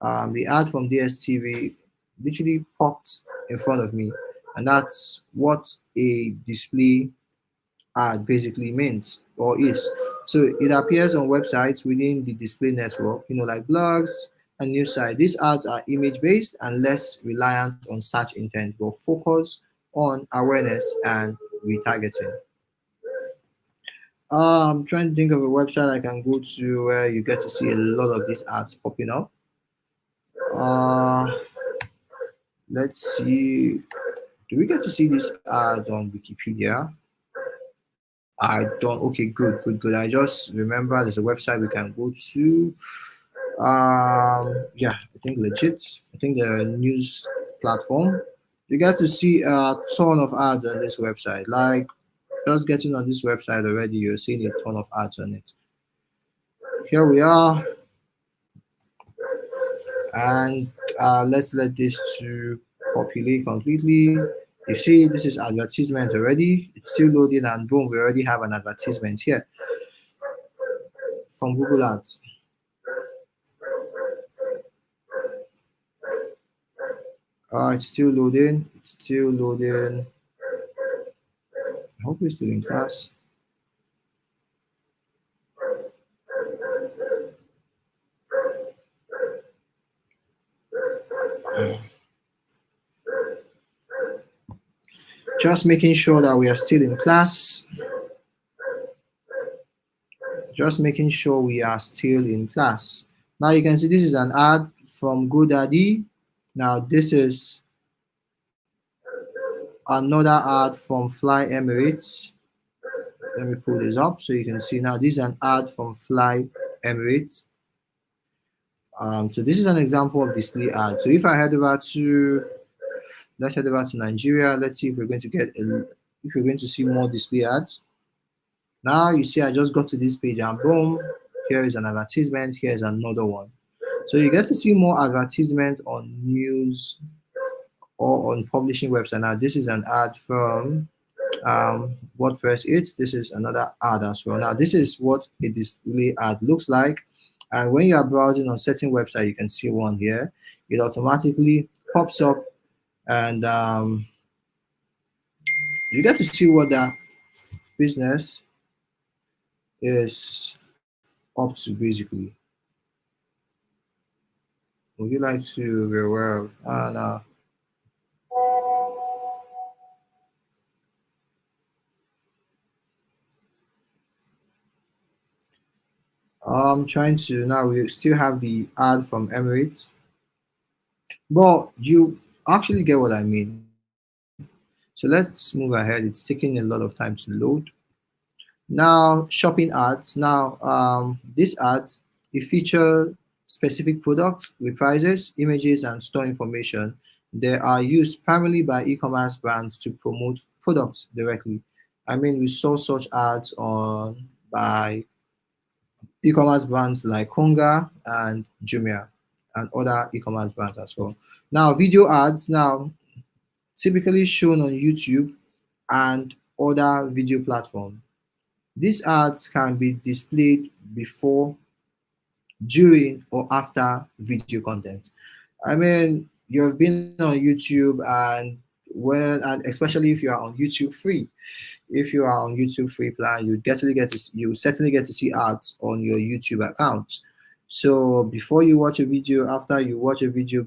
the ad from DStv literally popped in front of me, and that's what a display ad basically means or is. So it appears on websites within the display network, like blogs and news sites. These ads are image-based and less reliant on search intent, but focus on awareness and retargeting. I'm trying to think of a website I can go to where you get to see a lot of these ads popping up. Let's see. Do we get to see these ads on Wikipedia? I don't. Okay, good. I just remember there's a website we can go to. Yeah, I think legit. I think the news platform. You get to see a ton of ads on this website. Like just getting on this website already, you're seeing a ton of ads on it. Here we are, and let's let this to populate completely. You see, this is advertisement already. It's still loading, and boom, we already have an advertisement here. from Google Ads. It's still loading. It's still loading. I hope it's still in class. Just making sure that we are still in class. Just making sure we are still in class. Now you can see this is an ad from GoDaddy. Now this is another ad from Fly Emirates. Let me pull this up so you can see. Now this is an ad from Fly Emirates. So this is an example of display ad. So if I head over to, let's head over to Nigeria. Let's see if we're going to get if we're going to see more display ads. Now you see I just got to this page and boom, here is an advertisement, here is another one. So you get to see more advertisement on news or on publishing website. Now this is an ad from WordPress 8. This is another ad as well. Now this is what a display ad looks like. And when you are browsing on certain website, you can see one here. It automatically pops up and you get to see what that business is up to basically. Would you like to be aware of? And I'm trying to, now we still have the ad from Emirates, but you actually get what I mean. So let's move ahead. It's taking a lot of time to load. Now, shopping ads. Now, these ads, they feature specific products with prices, images, and store information. They are used primarily by e-commerce brands to promote products directly. I mean, we saw such ads on by e-commerce brands like Konga and Jumia and other e-commerce brands as well. Now, video ads now typically shown on YouTube and other video platforms. These ads can be displayed before, during, or after video content. I mean, you've been on YouTube and especially if you are on YouTube free. If you are on YouTube free plan, you certainly get to see ads on your YouTube account. So before you watch a video, after you watch a video,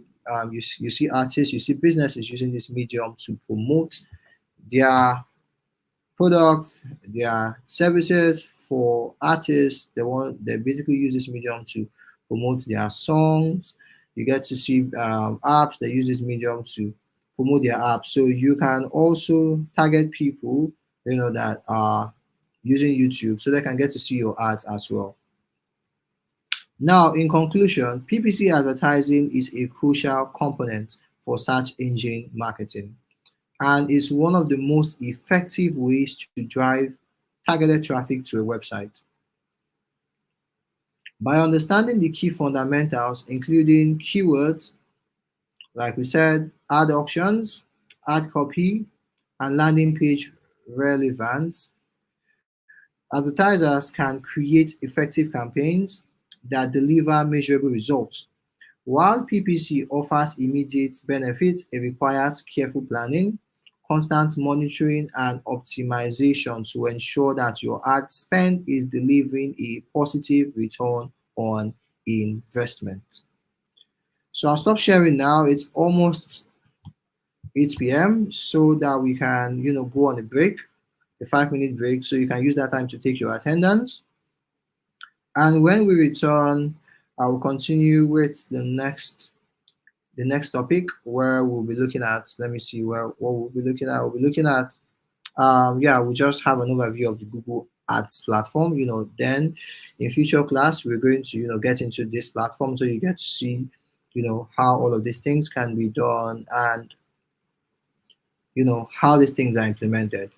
you see artists, you see businesses using this medium to promote their products, their services for artists. They basically use this medium to promote their songs. You get to see apps that use this medium to promote their apps. So you can also target people, that are using YouTube so they can get to see your ads as well. Now, in conclusion, PPC advertising is a crucial component for search engine marketing and is one of the most effective ways to drive targeted traffic to a website. By understanding the key fundamentals, including keywords, like we said, ad auctions, ad copy, and landing page relevance, advertisers can create effective campaigns that deliver measurable results. While PPC offers immediate benefits, it requires careful planning, constant monitoring, and optimization to ensure that your ad spend is delivering a positive return on investment. So I'll stop sharing now. It's almost 8 p.m. so that we can, go on a break, a 5-minute break, so you can use that time to take your attendance. And when we return, I will continue with the next topic where we'll be looking at, let me see what we'll be looking at. We'll be looking at we'll just have an overview of the Google Ads platform. Then in future class we're going to get into this platform so you get to see how all of these things can be done and how these things are implemented.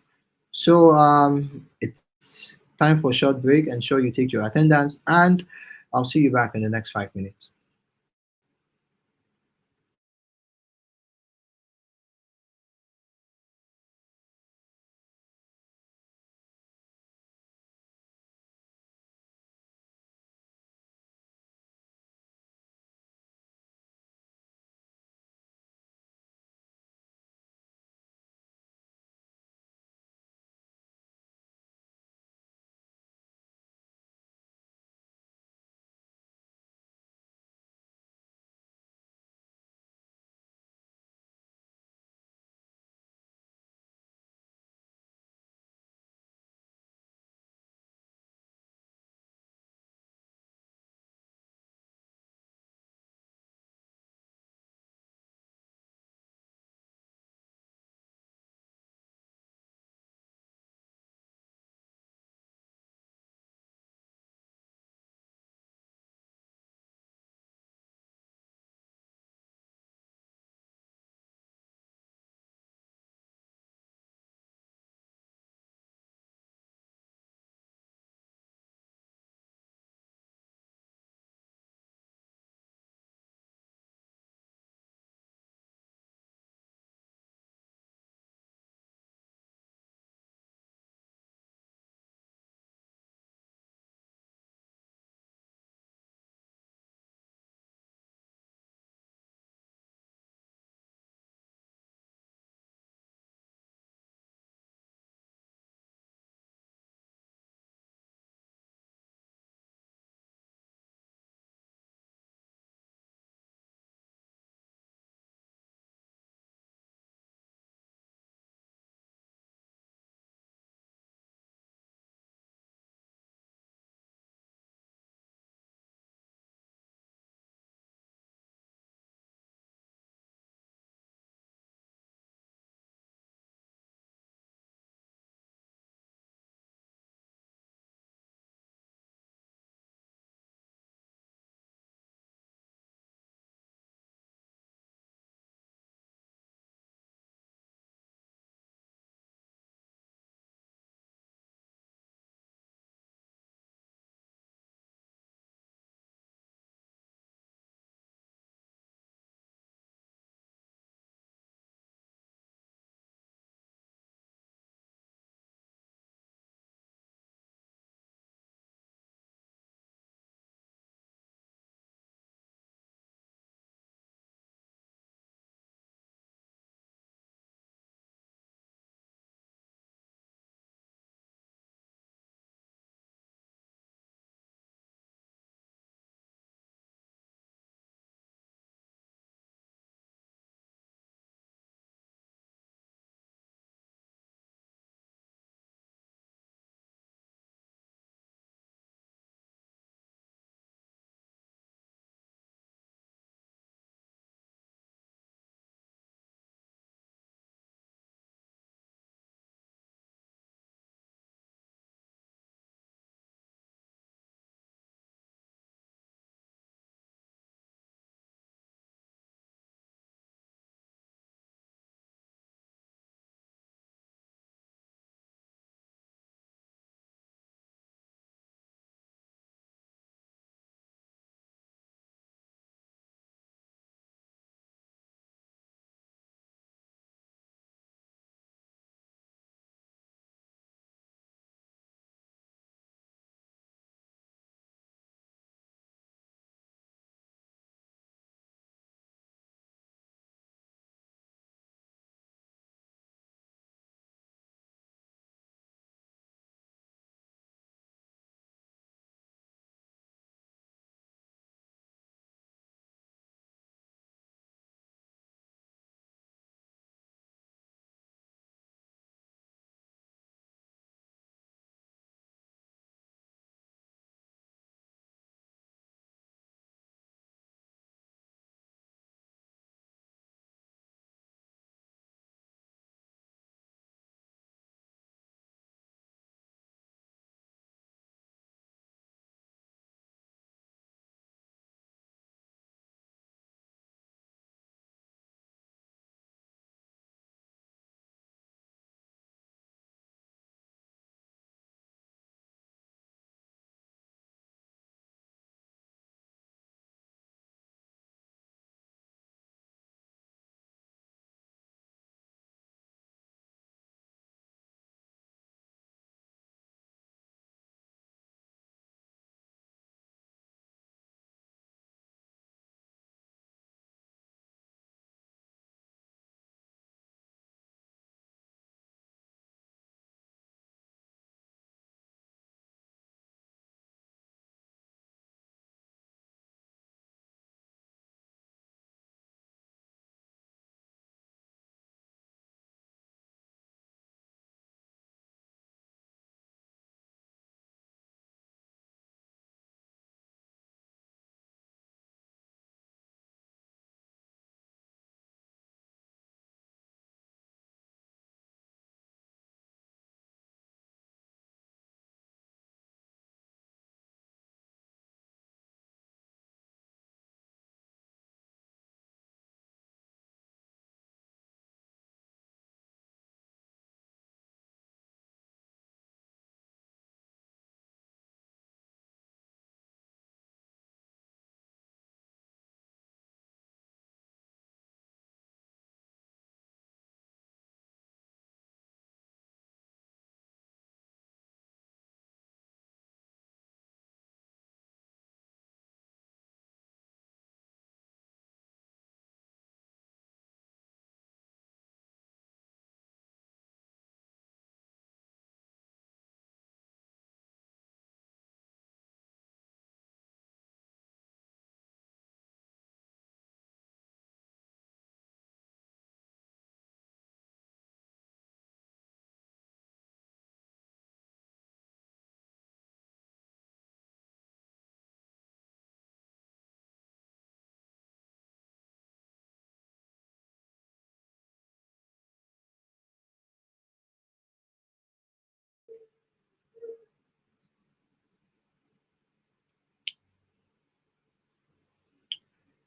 So it's time for a short break. Ensure you take your attendance, and I'll see you back in the next 5 minutes.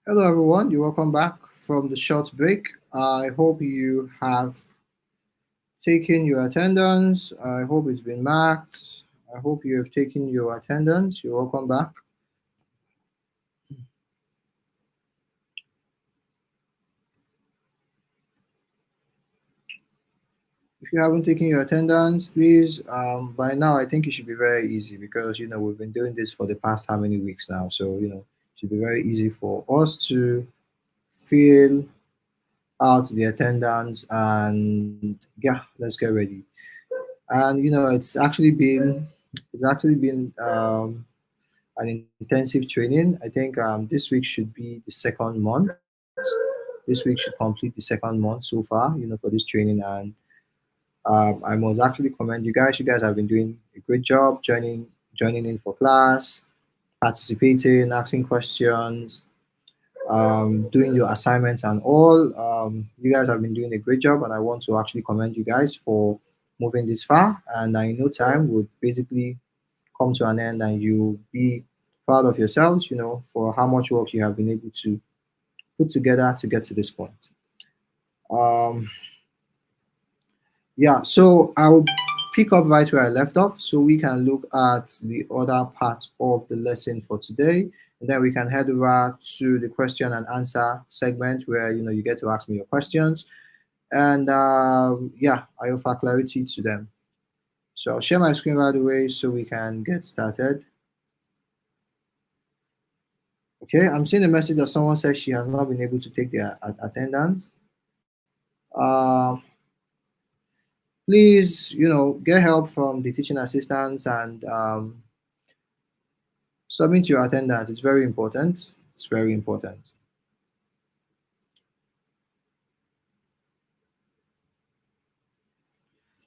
Hello, everyone. You're welcome back from the short break. I hope you have taken your attendance. I hope it's been marked. I hope you have taken your attendance. You're welcome back. If you haven't taken your attendance, please, by now I think it should be very easy because we've been doing this for the past how many weeks now. So it should be very easy for us to fill out the attendance and yeah, let's get ready. And it's actually been an intensive training. I think this week should be the second month. This week should complete the second month so far, for this training. And I must actually commend you guys. You guys have been doing a great job joining in for class, participating, asking questions, doing your assignments and all. You guys have been doing a great job, and I want to actually commend you guys for moving this far. And in no time, would basically come to an end, and you'll be proud of yourselves, for how much work you have been able to put together to get to this point. Um, yeah, so I'll pick up right where I left off so we can look at the other part of the lesson for today. And then we can head over to the question and answer segment where you get to ask me your questions. And yeah, I offer clarity to them. So I'll share my screen right away so we can get started. Okay, I'm seeing a message that someone says she has not been able to take their attendance. Uh, Please, get help from the teaching assistants and submit your attendance. It's very important. It's very important.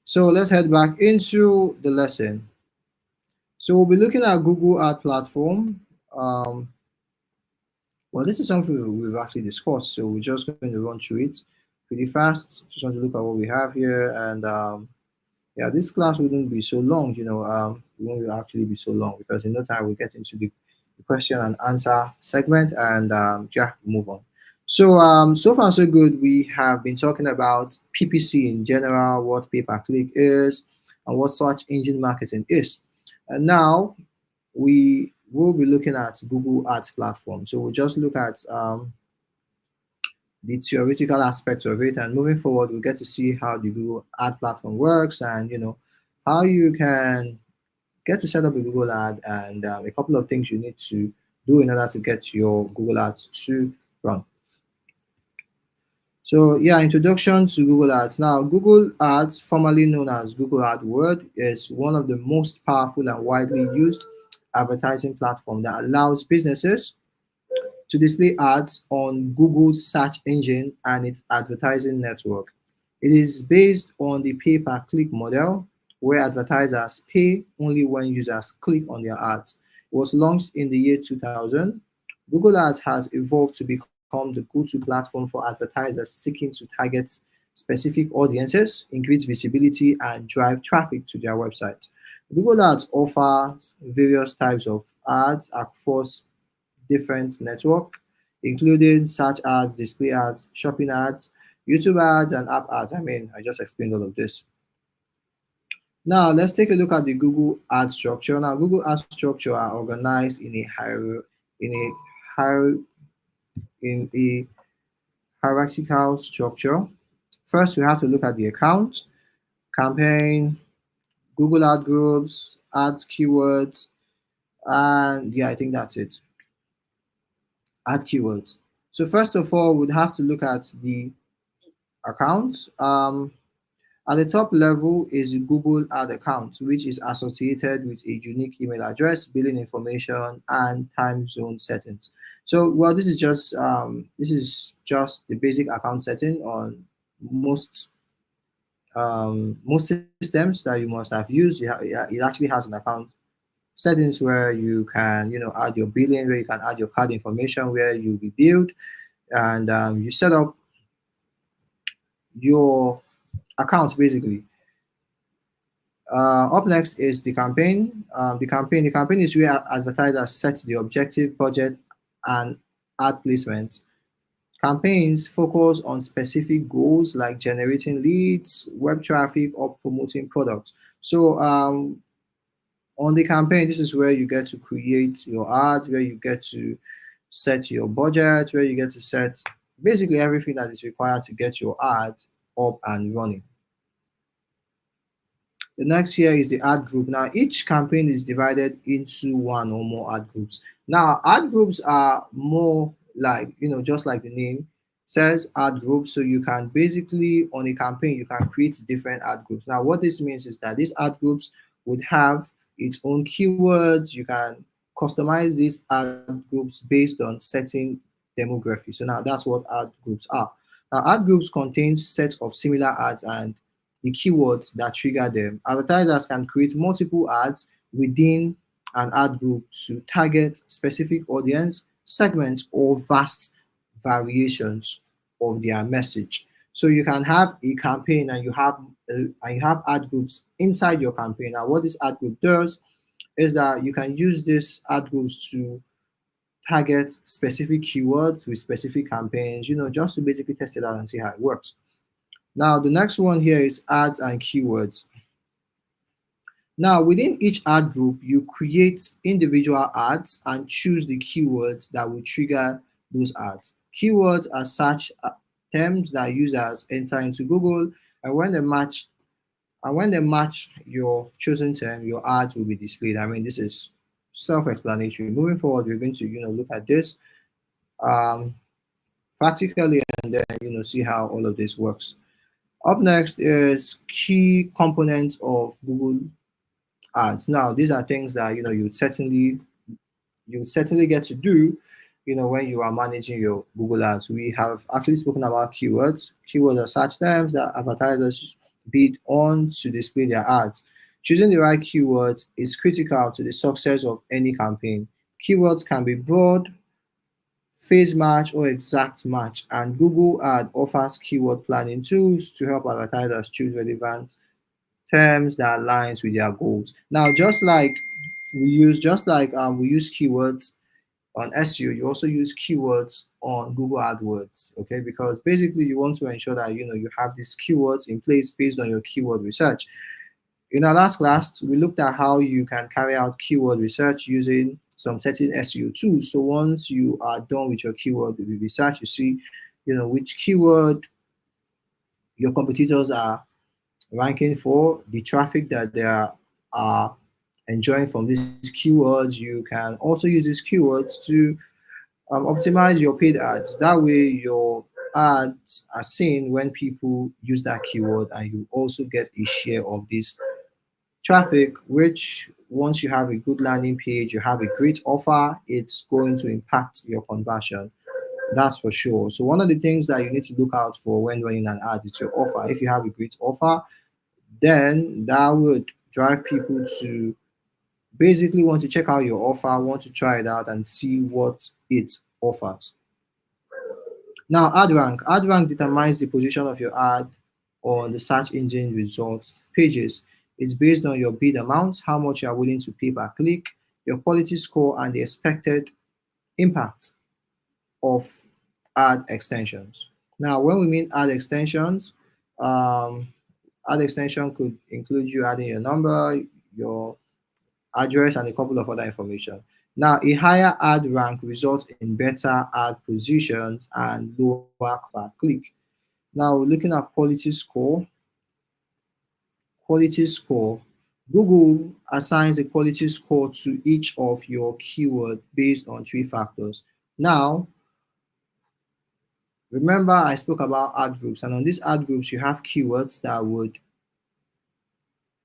So let's head back into the lesson. So we'll be looking at Google Ad Platform. Um, well, this is something we've actually discussed, so we're just going to run through it pretty fast. Just want to look at what we have here, and yeah, this class wouldn't be so long. It won't actually be so long because in no time we'll get into the question and answer segment, and yeah, move on. So so far so good. We have been talking about PPC in general, what pay per click is, and what search engine marketing is. And now we will be looking at Google Ads platform. So we'll just look at the theoretical aspects of it, and moving forward we'll get to see how the Google Ad platform works, and how you can get to set up a Google Ad, and a couple of things you need to do in order to get your Google Ads to run. So yeah, introduction to Google Ads. Now, Google Ads, formerly known as Google AdWords, is one of the most powerful and widely used advertising platform that allows businesses to display ads on Google's search engine and its advertising network. It is based on the pay per click model, where advertisers pay only when users click on their ads. It was launched in the year 2000. Google Ads has evolved to become the go to platform for advertisers seeking to target specific audiences, increase visibility, and drive traffic to their website. Google Ads offers various types of ads across different network, including search ads, display ads, shopping ads, YouTube ads, and app ads. I mean, I just explained all of this. Now, let's take a look at the Google ad structure. Now, Google ad structure are organized in a hier- in a hierarchical structure. First, we have to look at the account, campaign, Google ad groups, ads keywords, and yeah, I think that's it. Add keywords. So first of all, we'd have to look at the account. At the top level is the Google Ad account, which is associated with a unique email address, billing information, and time zone settings. So, well, this is just the basic account setting on most systems that you must have used. It actually has an account settings where you can add your billing, where you can add your card information, where you'll be billed, and you set up your account basically. Up next is the campaign. The campaign is where advertisers set the objective, budget, and ad placements. Campaigns focus on specific goals like generating leads, web traffic, or promoting products. So on the campaign, this is where you get to create your ads, where you get to set your budget, where you get to set basically everything that is required to get your ads up and running. The next here is the ad group. Now, each campaign is divided into one or more ad groups. Now, ad groups are more like, just like the name says, ad groups. So you can basically, on a campaign, you can create different ad groups. Now, what this means is that these ad groups would have its own keywords. You can customize these ad groups based on certain demography. So now that's what ad groups are. Now, ad groups contain sets of similar ads and the keywords that trigger them. Advertisers can create multiple ads within an ad group to target specific audience segments or vast variations of their message. So you can have a campaign and you have ad groups inside your campaign. Now, what this ad group does is that you can use this ad groups to target specific keywords with specific campaigns, just to basically test it out and see how it works. Now, the next one here is ads and keywords. Now, within each ad group, you create individual ads and choose the keywords that will trigger those ads. Keywords are such terms that users enter into Google, and when they match your chosen term, your ads will be displayed. I mean, this is self-explanatory. Moving forward, we're going to look at this um, practically, and then see how all of this works. Up next is key components of Google Ads. Now, these are things that you certainly get to do, when you are managing your Google Ads. We have actually spoken about keywords. Keywords are such terms that advertisers bid on to display their ads. Choosing the right keywords is critical to the success of any campaign. Keywords can be broad, phase match, or exact match, and Google Ad offers keyword planning tools to help advertisers choose relevant terms that aligns with their goals. Now, we use keywords on SEO, you also use keywords on Google AdWords, okay? Because basically you want to ensure that you have these keywords in place based on your keyword research. In our last class, we looked at how you can carry out keyword research using some certain SEO tools. So once you are done with your keyword research, you see, which keyword your competitors are ranking for, the traffic that they are enjoying from these keywords. You can also use these keywords to optimize your paid ads. That way, your ads are seen when people use that keyword, and you also get a share of this traffic, which once you have a good landing page, you have a great offer, it's going to impact your conversion. That's for sure. So one of the things that you need to look out for when running an ad is your offer. If you have a great offer, then that would drive people to basically want to check out your offer, want to try it out and see what it offers. Now, ad rank. Ad rank determines the position of your ad on the search engine results pages. It's based on your bid amount, how much you are willing to pay per click, your quality score, and the expected impact of ad extensions. Now, when we mean ad extensions, um, ad extension could include you adding your number, your address, and a couple of other information. Now, a higher ad rank results in better ad positions and lower per click. Now, looking at quality score, Google assigns a quality score to each of your keyword based on three factors. Now, remember I spoke about ad groups, and on these ad groups, you have keywords that would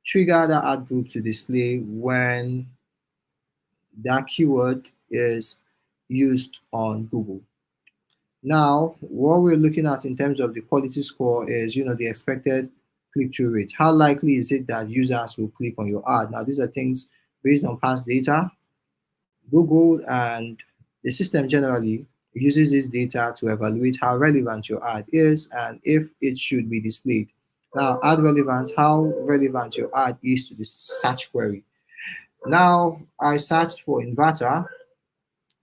trigger that ad group to display when that keyword is used on Google. Now, what we're looking at in terms of the quality score is, the expected click-through rate. How likely is it that users will click on your ad? Now, these are things based on past data. Google and the system generally uses this data to evaluate how relevant your ad is and if it should be displayed. Now, ad relevance, how relevant your ad is to the search query. Now, I searched for inverter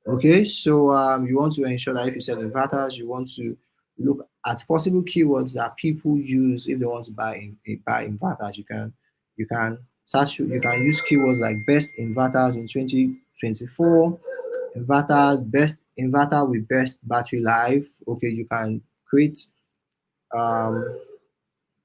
Okay, so you want to ensure that if you sell inverters, you want to look at possible keywords that people use if they want to buy inverters. You can search, you can use keywords like best inverters in 2024, inverter best inverter with best battery life. Okay, you can create um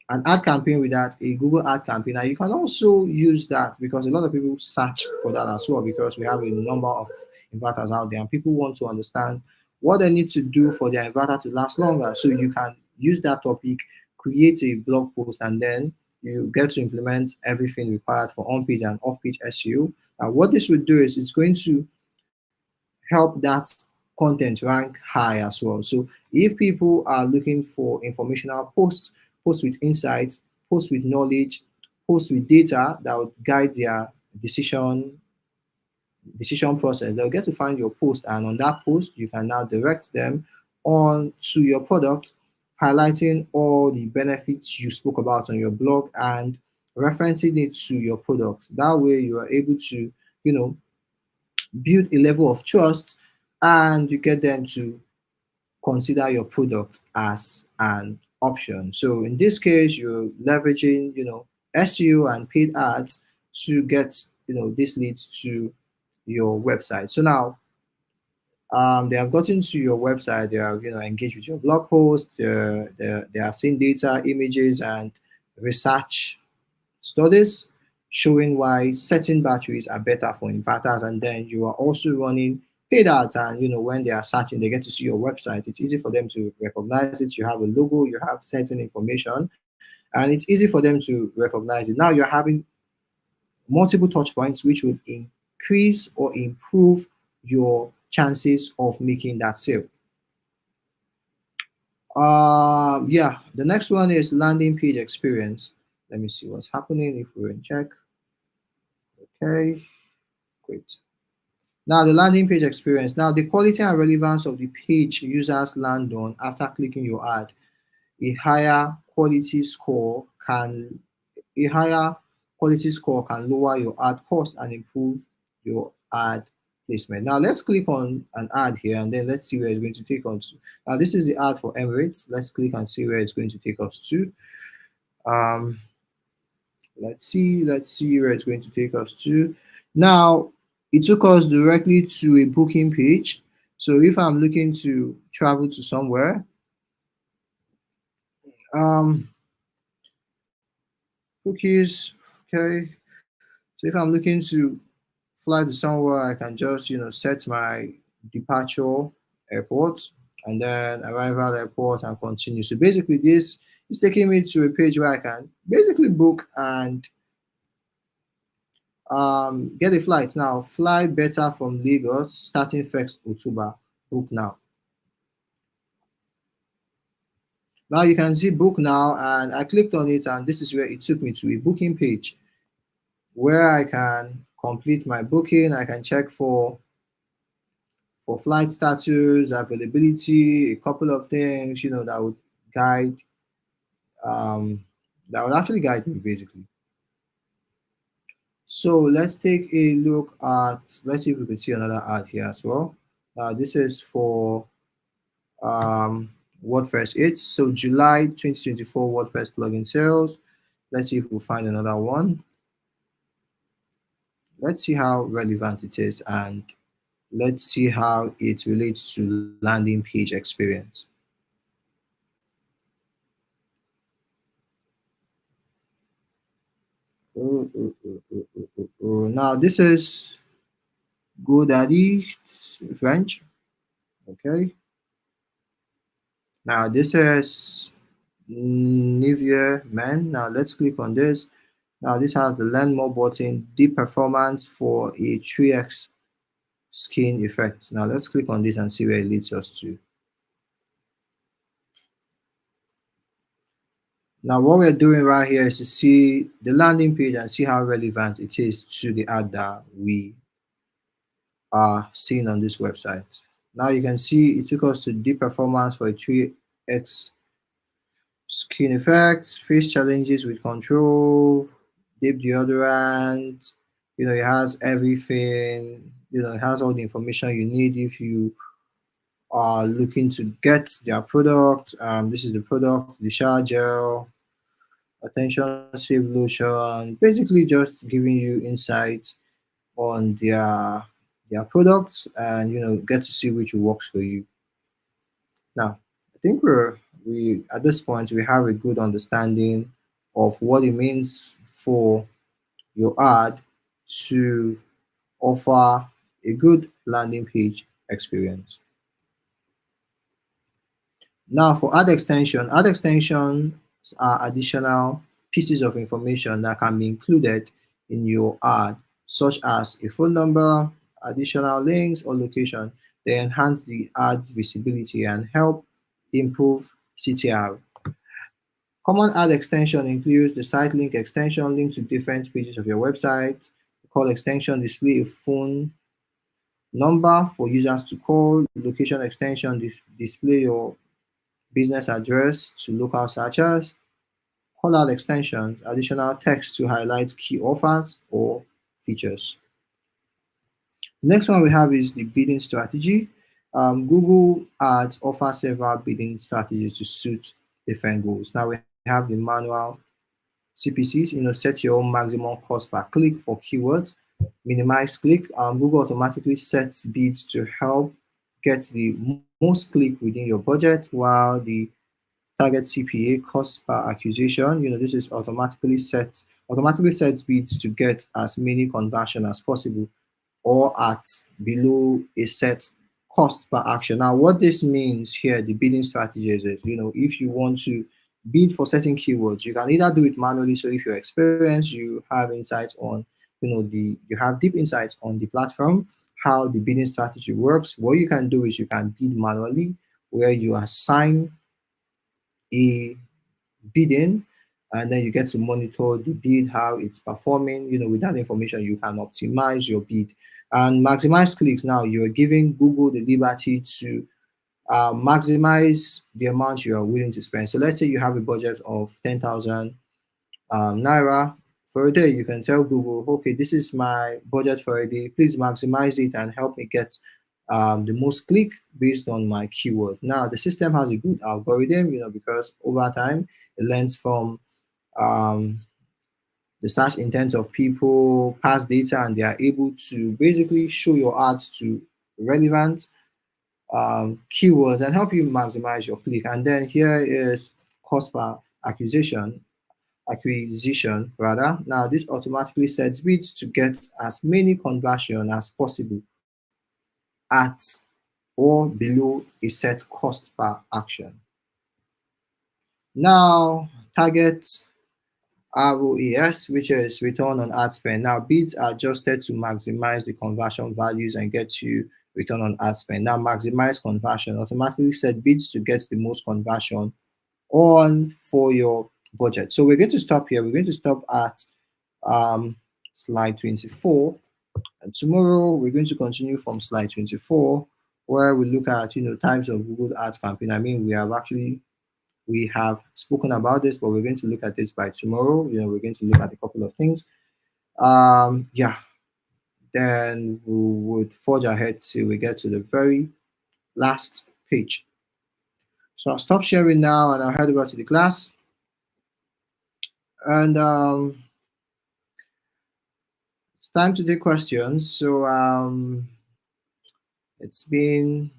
an ad campaign with that, a Google ad campaign. And you can also use that because a lot of people search for that as well because we have a number of inverters out there and people want to understand what they need to do for their inverter to last longer. So you can use that topic, create a blog post, and then you get to implement everything required for on-page and off-page SEO. And what this will do is it's going to help that content rank high as well. So if people are looking for informational posts, posts with insights, posts with knowledge, posts with data that would guide their decision process, they'll get to find your post, and on that post you can now direct them on to your product, highlighting all the benefits you spoke about on your blog and referencing it to your product. That way you are able to, you know, build a level of trust and you get them to consider your product as an option. So in this case, you're leveraging, SEO and paid ads to get, this leads to your website. So now they have gotten to your website, they have, engaged with your blog post, they have seen data, images, and research studies showing why certain batteries are better for inverters, and then you are also running paid ads, and when they are searching they get to see your website. It's easy for them to recognize it. You have a logo, you have certain information, and it's easy for them to recognize it. Now you're having multiple touch points which would increase or improve your chances of making that sale. Yeah, the next one is landing page experience. Let me see what's happening if we're in check. Okay, great. Now the landing page experience. Now the quality and relevance of the page users land on after clicking your ad. A higher quality score can a higher quality score can lower your ad cost and improve your ad placement. Now let's click on an ad here and then let's see where it's going to take us to. Now this is the ad for Emirates. Let's click and see where it's going to take us to. Um, let's see where it's going to take us to. Now it took us directly to a booking page. So if I'm looking to travel to somewhere, um cookies, okay. So if I'm looking to fly to somewhere, I can just set my departure airport and then arrival airport and continue. So basically this is taking me to a page where I can basically book and get a flight. Now fly better from Lagos starting 1st October. Book now. Now you can see book now, and I clicked on it and this is where it took me to a booking page where I can complete my booking. I can check for flight status, availability, a couple of things, that would guide um that would actually guide me basically. So let's take a look at, let's see if we can see another ad here as well. This is for WordPress 8. So July 2024 WordPress plugin sales. Let's see if we'll find another one. Let's see how relevant it is and let's see how it relates to landing page experience. Now this is GoDaddy French. Okay. Now this is Nivea Men. Now let's click on this. Now this has the learn more button, deep performance for a 3x skin effect. Now let's click on this and see where it leads us to. Now what we're doing right here is to see the landing page and see how relevant it is to the ad that we are seeing on this website. Now you can see it took us to deep performance for a 3x skin effects, face challenges with control, deep deodorant. It has everything. It has all the information you need if you are looking to get their product. This is the product, the shower gel, attention save lotion, basically just giving you insight on their products, and get to see which works for you. Now, I think we at this point we have a good understanding of what it means for your ad to offer a good landing page experience. Now, for ad extensions are additional pieces of information that can be included in your ad, such as a phone number, additional links, or location. They enhance the ad's visibility and help improve CTR. Common ad extension includes the site link extension linked to different pages of your website. The call extension display a phone number for users to call. Location extension display your business address to local searchers. Call out extensions, additional text to highlight key offers or features. Next one we have is the bidding strategy. Google Ads offers several bidding strategies to suit different goals. Now we have the manual CPCs, set your own maximum cost per click for keywords, minimize click. Google automatically sets bids to help get the most click within your budget, while the target CPA, cost per acquisition, this is automatically sets bids to get as many conversion as possible, or at below a set cost per action. Now, what this means here, the bidding strategies is, if you want to bid for certain keywords, you can either do it manually. So if you're experienced, you have insights on, you have deep insights on the platform, how the bidding strategy works. What you can do is you can bid manually, where you assign a bidding, and then you get to monitor the bid, how it's performing. With that information you can optimize your bid and maximize clicks. Now you're giving Google the liberty to maximize the amount you are willing to spend. So let's say you have a budget of 10,000 naira for a day. You can tell Google, okay, this is my budget for a day, please maximize it and help me get the most click based on my keyword. Now the system has a good algorithm, because over time it learns from um, the search intent of people, past data, and they are able to basically show your ads to relevant keywords and help you maximize your click. And then here is cost per acquisition rather. Now this automatically sets bids to get as many conversion as possible at or below a set cost per action. Now target ROAS, which is return on ad spend. Now bids are adjusted to maximize the conversion values and get you return on ad spend. Now maximize conversion, automatically set bids to get the most conversion on for your budget. So we're going to stop here. We're going to stop at slide 24, and tomorrow we're going to continue from slide 24, where we look at types of Google Ads campaign. I mean, we have spoken about this, but we're going to look at this by tomorrow. We're going to look at a couple of things. Yeah, then we would forge ahead till we get to the very last page. So I'll stop sharing now and I'll head over to the class. And it's time to take questions. So it's been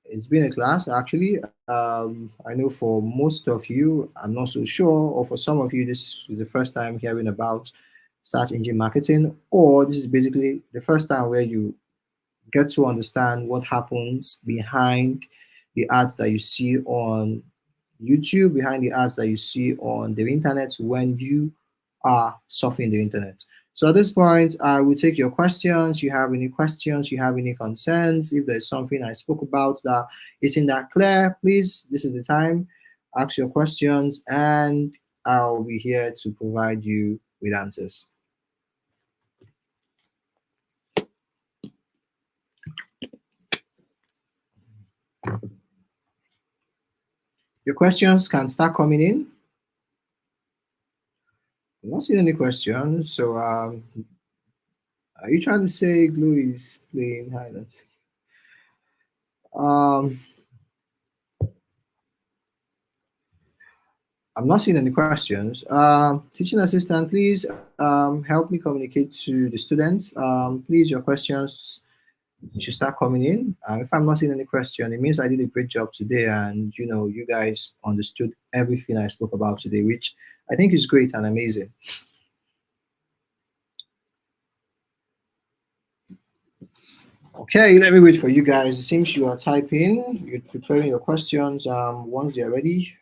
a class actually. I know for most of you, I'm not so sure, or for some of you, this is the first time hearing about search engine marketing, or this is basically the first time where you get to understand what happens behind the ads that you see on YouTube, behind the ads that you see on the internet when you are surfing the internet. So at this point, I will take your questions. You have any questions? You have any concerns? If there's something I spoke about that isn't that clear, please, this is the time. Ask your questions, and I'll be here to provide you with answers. Your questions can start coming in. I'm not seeing any questions, so Are you trying to say Glue is playing hide and seek? Um, I'm not seeing any questions. Teaching assistant, please help me communicate to the students. Please, your questions should start coming in. If I'm not seeing any question, it means I did a great job today, and you guys understood everything I spoke about today, which I think is great and amazing. Okay, let me wait for you guys. It seems you are typing, you're preparing your questions. Once they're ready,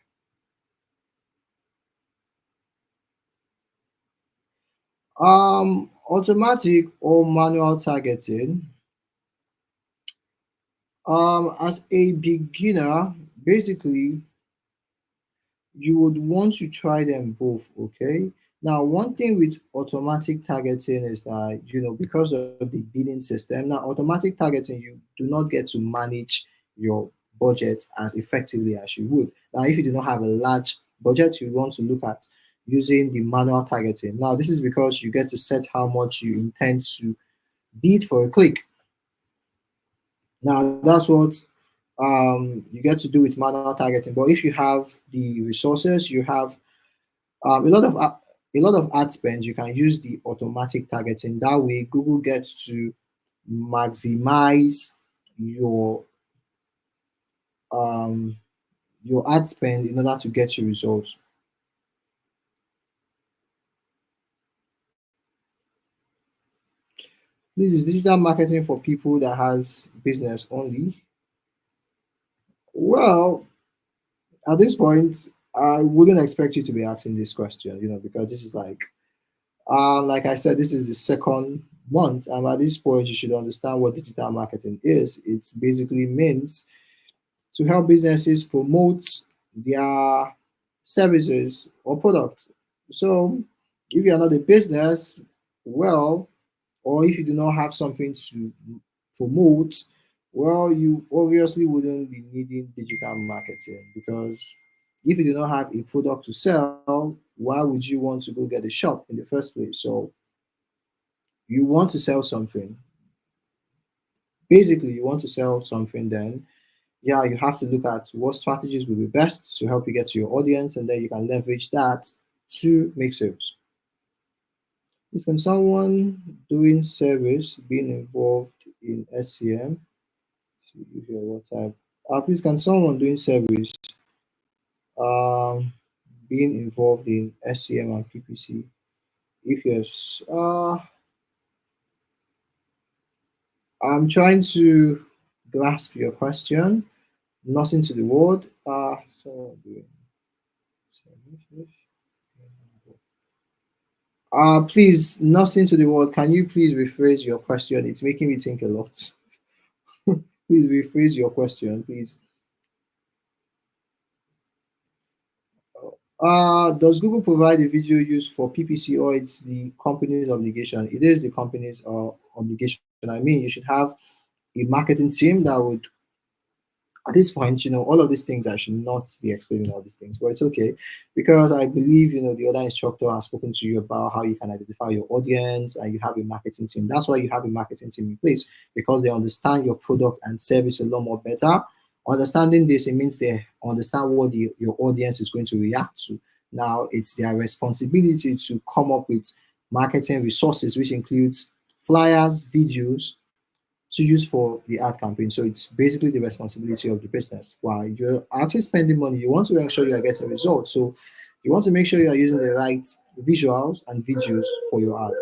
automatic or manual targeting. As a beginner, basically, you would want to try them both. Okay. Now, one thing with automatic targeting is that because of the bidding system. Now, automatic targeting, you do not get to manage your budget as effectively as you would. Now, if you do not have a large budget, you want to look at using the manual targeting. Now, this is because you get to set how much you intend to bid for a click. Now, that's what you get to do with manual targeting. But if you have the resources, you have a lot of ad spend, you can use the automatic targeting. That way, Google gets to maximize your um, your ad spend in order to get your results. This is digital marketing for people that has business only. Well, at this point, I wouldn't expect you to be asking this question, because this is like I said, this is the second month, and at this point, you should understand what digital marketing is. It basically means to help businesses promote their services or products. So, if you're not a business, well, or if you do not have something to promote, well, you obviously wouldn't be needing digital marketing, because if you do not have a product to sell, why would you want to go get a shop in the first place? So, you want to sell something. Basically, you want to sell something, then yeah, you have to look at what strategies will be best to help you get to your audience, and then you can leverage that to make sales. Is can someone doing service being involved in SEM? See here what type. Please, can someone doing service um being involved in SEM and PPC? If yes, I'm trying to grasp your question. Nothing to the word. Someone doing service. Please, nothing to the word. Can you please rephrase your question? It's making me think a lot. Please rephrase your question, please. Does Google provide a video used for PPC, or it's the company's obligation? It is the company's obligation. I mean, you should have a marketing team that would, at this point, all of these things, I should not be explaining all these things, but it's okay, because I believe, the other instructor has spoken to you about how you can identify your audience, and you have a marketing team. That's why you have a marketing team in place, because they understand your product and service a lot more better. Understanding this, it means they understand what your audience is going to react to. Now, it's their responsibility to come up with marketing resources, which includes flyers, videos, to use for the ad campaign. So it's basically the responsibility of the business. While you're actually spending money, you want to ensure you are getting results. So you want to make sure you are using the right visuals and videos for your ad.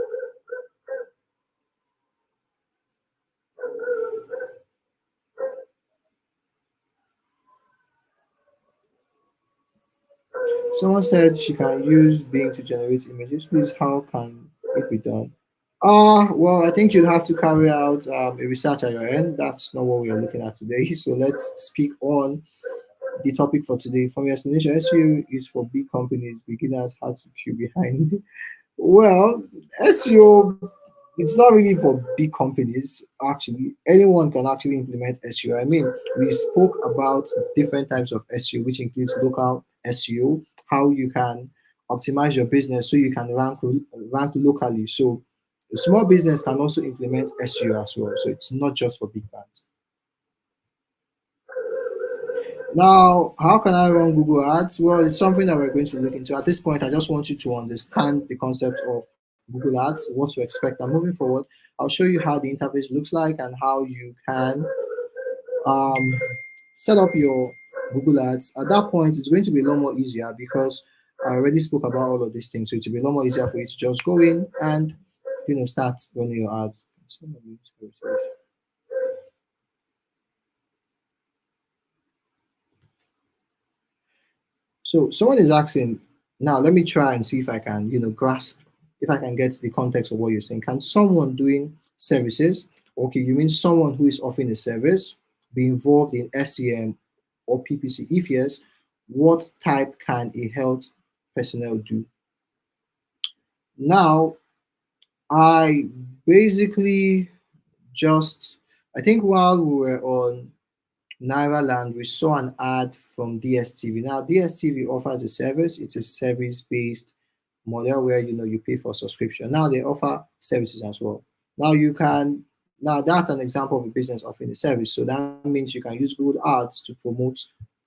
Someone said she can use Bing to generate images. Please, how can it be done? Well, I think you'd have to carry out a research at your end. That's not what we are looking at today. So let's speak on the topic for today. From your explanation, SEO is for big companies, beginners, how to queue behind. Well, SEO, it's not really for big companies. Actually, anyone can actually implement SEO. I mean, we spoke about different types of SEO, which includes local SEO, how you can optimize your business so you can rank locally. So A small business can also implement SEO as well, so it's not just for big brands. Now, how can I run Google Ads? Well, it's something that we're going to look into. At this point, I just want you to understand the concept of Google Ads, what to expect. And moving forward, I'll show you how the interface looks like and how you can um, set up your Google Ads. At that point, it's going to be a lot more easier because I already spoke about all of these things. So it will be a lot more easier for you to just go in and start running your ads. So someone is asking, now let me try and see if I can, grasp, if I can get the context of what you're saying. Can someone doing services, okay, you mean someone who is offering a service, be involved in SEM or PPC? If yes, what type can a health personnel do? Now, I basically just, I think while we were on Nairaland, we saw an ad from DStv. Now, DStv offers a service. It's a service-based model where you pay for subscription. Now they offer services as well. Now you can now that's an example of a business offering a service. So that means you can use Google Ads to promote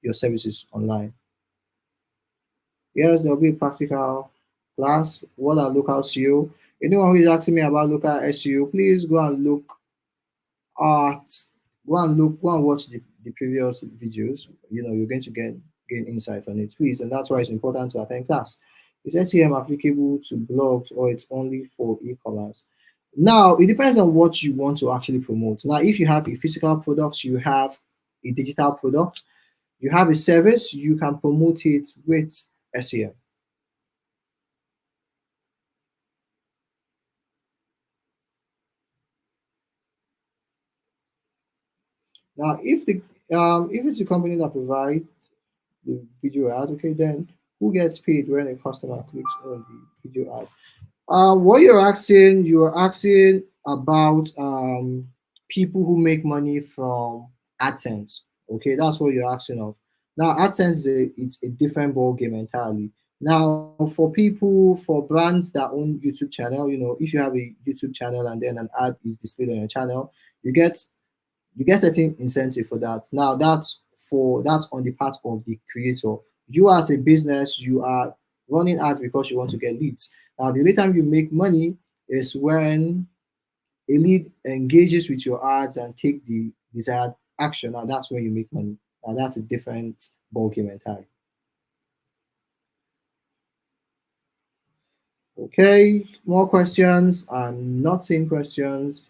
your services online. Yes, there'll be a practical class. What are local SEO? Anyone who is asking me about local SEO, please go and look at go and watch the previous videos. You're going to gain insight on it, please. And that's why it's important to attend class. Is SEM applicable to blogs or it's only for e-commerce? Now it depends on what you want to actually promote. Now, if you have a physical product, you have a digital product, you have a service, you can promote it with SEM. Now, if it's a company that provides the video ad, okay, then who gets paid when a customer clicks on the video ad? What you're asking about people who make money from AdSense. Okay, that's what you're asking of. Now, AdSense it's a different ball game entirely. Now, for brands that own YouTube channel, if you have a YouTube channel and then an ad is displayed on your channel, you get certain incentive for that. Now that's on the part of the creator. You as a business, you are running ads because you want to get leads. Now the only time you make money is when a lead engages with your ads and take the desired action. Now that's when you make money. Now that's a different ballgame entirely. Okay, more questions. I'm not seeing questions.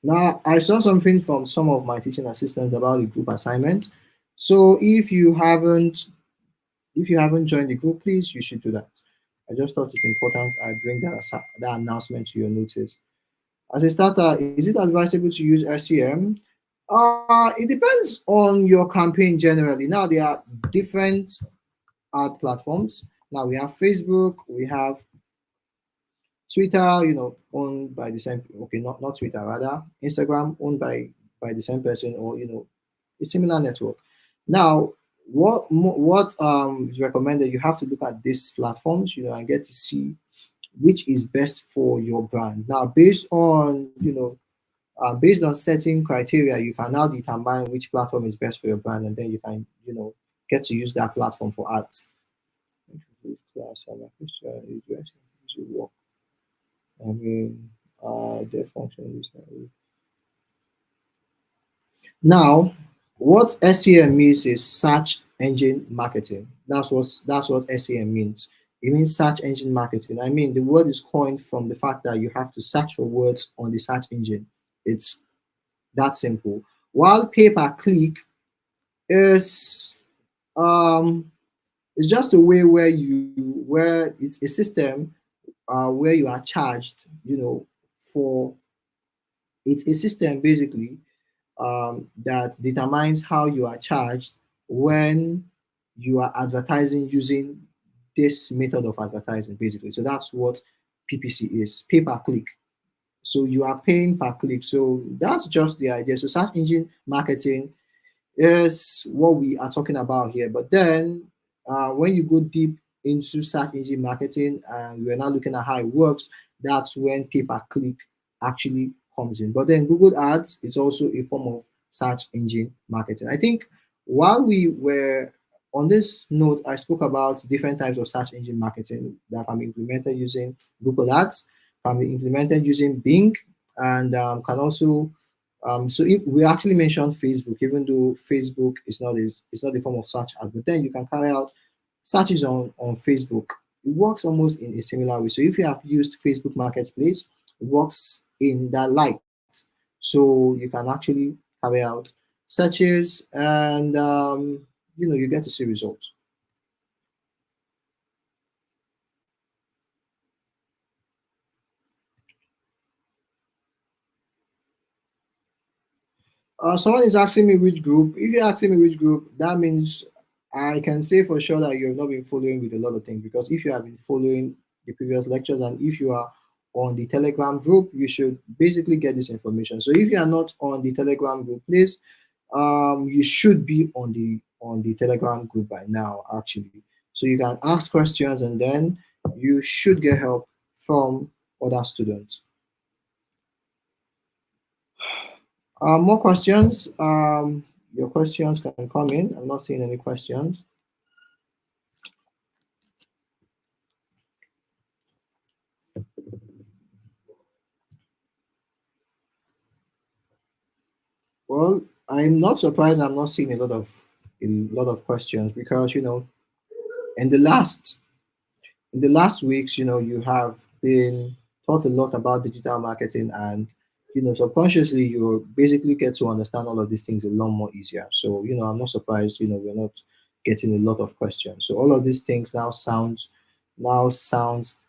Now, I saw something from some of my teaching assistants about the group assignment. So if you haven't joined the group, please you should do that. I just thought it's important I bring that announcement to your notice. As a starter, is it advisable to use SEM? It depends on your campaign generally. Now there are different ad platforms. Now we have Facebook, we have Twitter, owned by the same, okay, not Twitter, rather Instagram, owned by the same person, or a similar network. Now, what is recommended? You have to look at these platforms, and get to see which is best for your brand. Now, based on certain criteria, you can now determine which platform is best for your brand, and then you can, get to use that platform for ads. I mean, their function is now. What SEM means is search engine marketing. That's what SEM means. It means search engine marketing. I mean, the word is coined from the fact that you have to search for words on the search engine. It's that simple. While pay per click is um it's just a way where it's a system where you are charged, for it's a system basically that determines how you are charged when you are advertising using this method of advertising, basically. So that's what PPC is, pay per click. So you are paying per click. So that's just the idea. So search engine marketing is what we are talking about here. But then when you go deep into search engine marketing and we're now looking at how it works, that's when pay per click actually comes in. But then Google Ads is also a form of search engine marketing. I think while we were on this note, I spoke about different types of search engine marketing that can be implemented using Google Ads, can be implemented using Bing, and can also so if we actually mentioned Facebook, even though Facebook is not it's not a form of search ad, but then you can carry out searches on Facebook. It works almost in a similar way. So if you have used Facebook Marketplace, it works in that light. So you can actually carry out searches and you get to see results. Someone is asking me which group. If you're asking me which group, that means I can say for sure that you have not been following with a lot of things. Because if you have been following the previous lectures and if you are on the Telegram group, you should basically get this information. So if you are not on the Telegram group, please, you should be on the Telegram group by now, actually. So you can ask questions and then you should get help from other students. More questions. Your questions can come in. I'm not seeing any questions. Well, I'm not surprised. I'm not seeing a lot of questions because in the last in the last weeks, you have been taught a lot about digital marketing, and subconsciously you basically get to understand all of these things a lot more easier. So I'm not surprised. We're not getting a lot of questions. So all of these things now sounds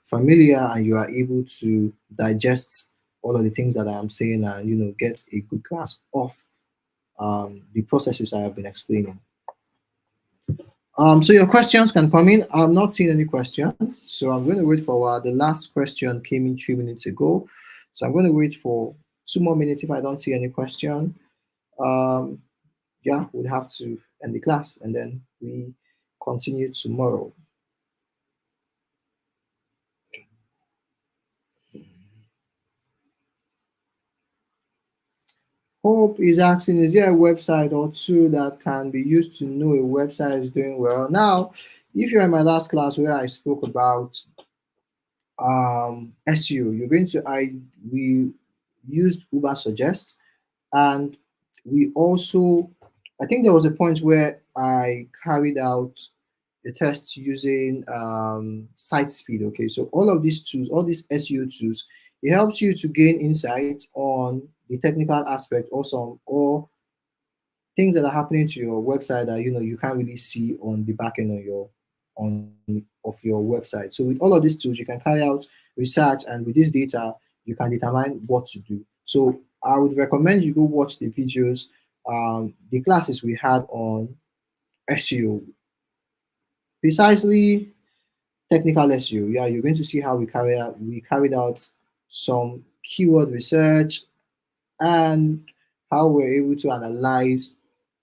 familiar, and you are able to digest all of the things that I am saying, and get a good grasp of the processes I have been explaining. So your questions can come in. I'm not seeing any questions, so I'm going to wait for a while. The last question came in 3 minutes ago, so I'm going to wait for 2 more minutes. If I don't see any question, um, yeah, we'll have to end the class and then we continue tomorrow. Hope is asking, is there a website or two that can be used to know a website is doing well? Now, if you're in my last class where I spoke about SEO, you're going to I we used Uber Suggest, and we also I think there was a point where I carried out a test using site speed. Okay, so all of these tools, all these SEO tools, it helps you to gain insight on the technical aspect or things that are happening to your website that you can't really see on the back end on of your website. So with all of these tools, you can carry out research, and with this data, you can determine what to do. So I would recommend you go watch the videos, the classes we had on SEO, precisely technical SEO. Yeah, you're going to see how we carried out some keyword research and how we're able to analyze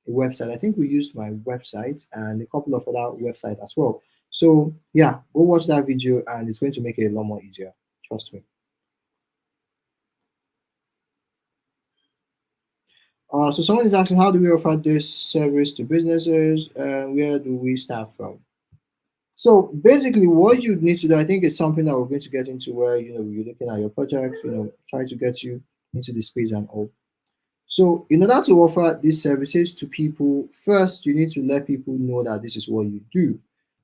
a website. I think we used my website and a couple of other websites as well. So yeah, go watch that video and it's going to make it a lot more easier. Trust me. So someone is asking, how do we offer this service to businesses? Where do we start from? So basically, what you need to do, I think it's something that we're going to get into where you're looking at your project, trying to get you into the space and all. So, in order to offer these services to people, first you need to let people know that this is what you do.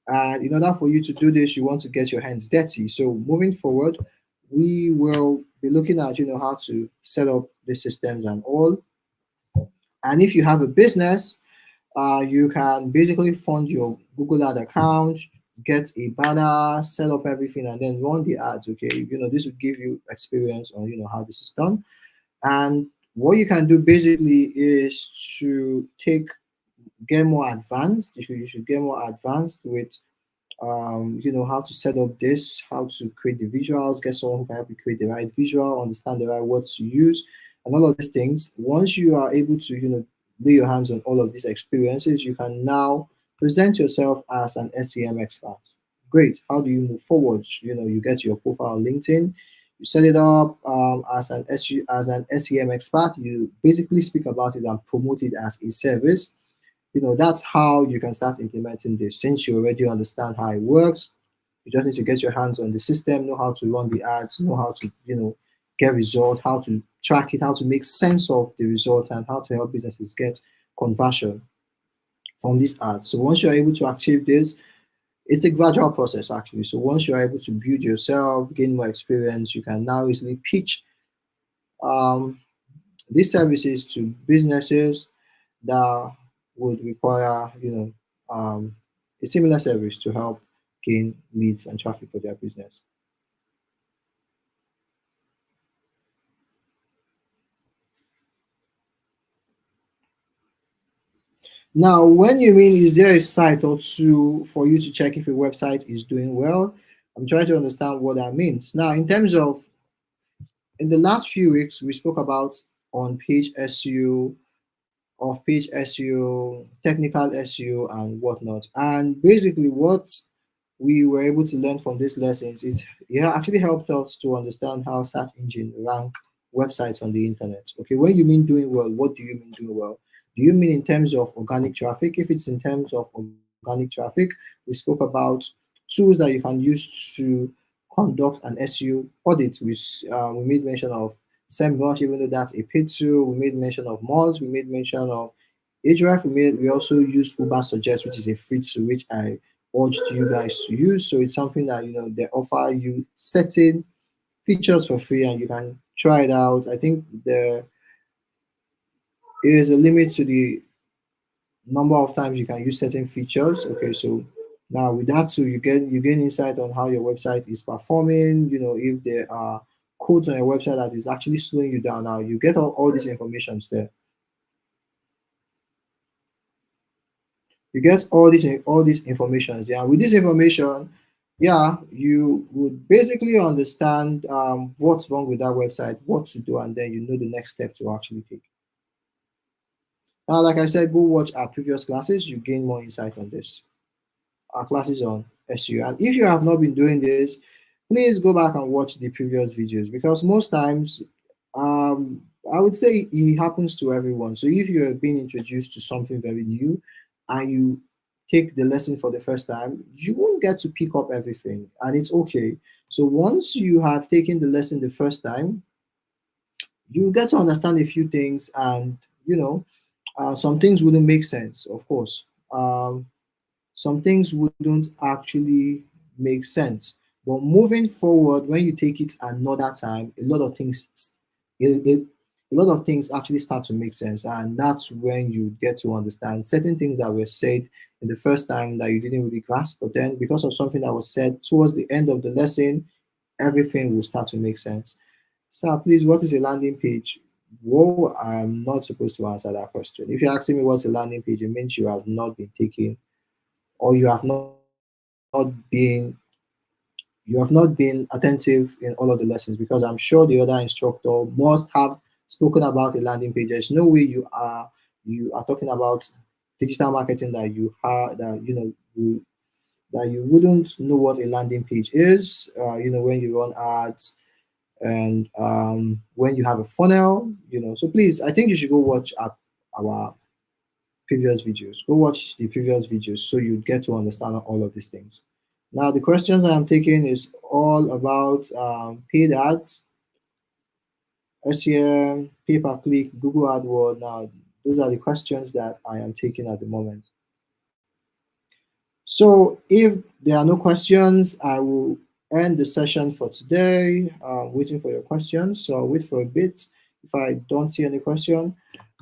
And in order for you to do this, you want to get your hands dirty. So, moving forward, we will be looking at how to set up the systems and all. And if you have a business, you can basically fund your Google Ad account, get a banner, set up everything, and then run the ads. Okay, this will give you experience on how this is done. And what you can do basically is to get more advanced. You should get more advanced with how to set up this, how to create the visuals, get someone who can help you create the right visual, understand the right words to use, and all of these things. Once you are able to, lay your hands on all of these experiences, you can now present yourself as an SEM expert. Great. How do you move forward? You get your profile on LinkedIn, you set it up as an SEM expert. You basically speak about it and promote it as a service. That's how you can start implementing this. Since you already understand how it works, you just need to get your hands on the system, know how to run the ads, know how to get result, how to track it, how to make sense of the result, and how to help businesses get conversion from these ads. So once you're able to achieve this, it's a gradual process actually. So once you're able to build yourself, gain more experience, you can now easily pitch um, these services to businesses that would require, a similar service to help gain leads and traffic for their business. Now, when you mean is there a site or two for you to check if a website is doing well, I'm trying to understand what that means. Now, in terms of in the last few weeks, we spoke about on page SEO, off page SEO, technical SEO, and whatnot. And basically, what we were able to learn from these lessons, it actually helped us to understand how search engine rank websites on the internet. Okay, when you mean doing well, what do you mean doing well? Do you mean in terms of organic traffic? If it's in terms of organic traffic, we spoke about tools that you can use to conduct an SEO audit. We made mention of SEMrush, even though that's a paid tool. We made mention of Moz. We made mention of Ahrefs. We also use Uber Suggest, which is a free tool, which I urge to you guys to use. So it's something that they offer you certain features for free, and you can try it out. I think there is a limit to the number of times you can use certain features. Okay, so now with that too, you gain insight on how your website is performing. If there are codes on your website that is actually slowing you down. Now you get all these informations there. You get all these informations. Yeah, with this information, yeah, you would basically understand what's wrong with that website, what to do, and then you know the next step to actually take. Now, like I said, go watch our previous classes. You gain more insight on this. Our classes on SEO. And if you have not been doing this, please go back and watch the previous videos, because most times, I would say it happens to everyone. So if you're being introduced to something very new and you take the lesson for the first time, you won't get to pick up everything, and it's okay. So once you have taken the lesson the first time, you get to understand a few things, and some things wouldn't make sense, of course. Some things wouldn't actually make sense. But moving forward, when you take it another time, a lot of things actually start to make sense, and that's when you get to understand certain things that were said in the first time that you didn't really grasp. But then, because of something that was said towards the end of the lesson, everything will start to make sense. Sir, please, what is a landing page? Whoa, I'm not supposed to answer that question. If you're asking me what's a landing page, it means you have not been taking, or you have not been attentive in all of the lessons, because I'm sure the other instructor must have spoken about a landing page. There's no way you are talking about digital marketing that you have that that you wouldn't know what a landing page is. When you run ads, and when you have a funnel. So please, I think you should go watch our previous videos. Go watch the previous videos so you get to understand all of these things. Now, the questions I'm taking is all about paid ads, SEM, pay per click, Google AdWords. Now, those are the questions that I am taking at the moment. So, if there are no questions, I will end the session for today. Waiting for your questions. So, I'll wait for a bit. If I don't see any question,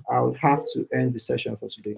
I would have to end the session for today.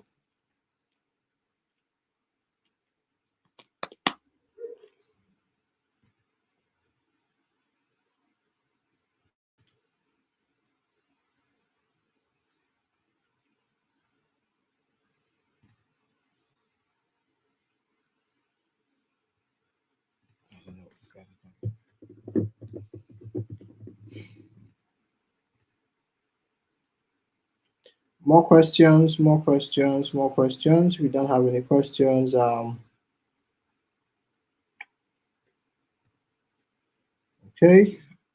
More questions, more questions, more questions. We don't have any questions. Okay,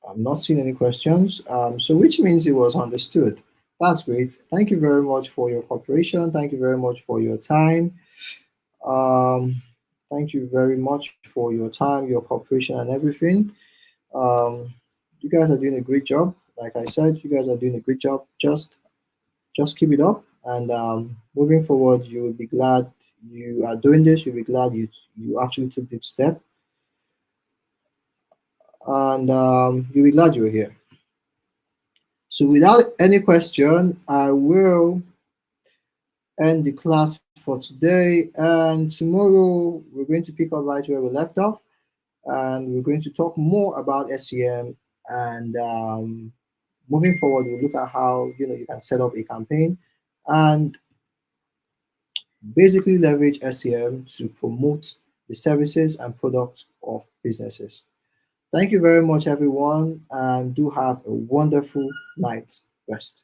I'm not seeing any questions. So which means it was understood. That's great. Thank you very much for your cooperation. Thank you very much for your time. Um, Thank you very much for your time, your cooperation, and everything. Um, you guys are doing a great job. Like I said, you guys are doing a great job. Just keep it up, and moving forward, you will be glad you are doing this. You'll be glad you actually took this step, and you'll be glad you were here. So, without any question, I will end the class for today. And tomorrow, we're going to pick up right where we left off, and we're going to talk more about SEM. And moving forward, we'll look at how you can set up a campaign and basically leverage SEM to promote the services and products of businesses. Thank you very much, everyone, and do have a wonderful night rest.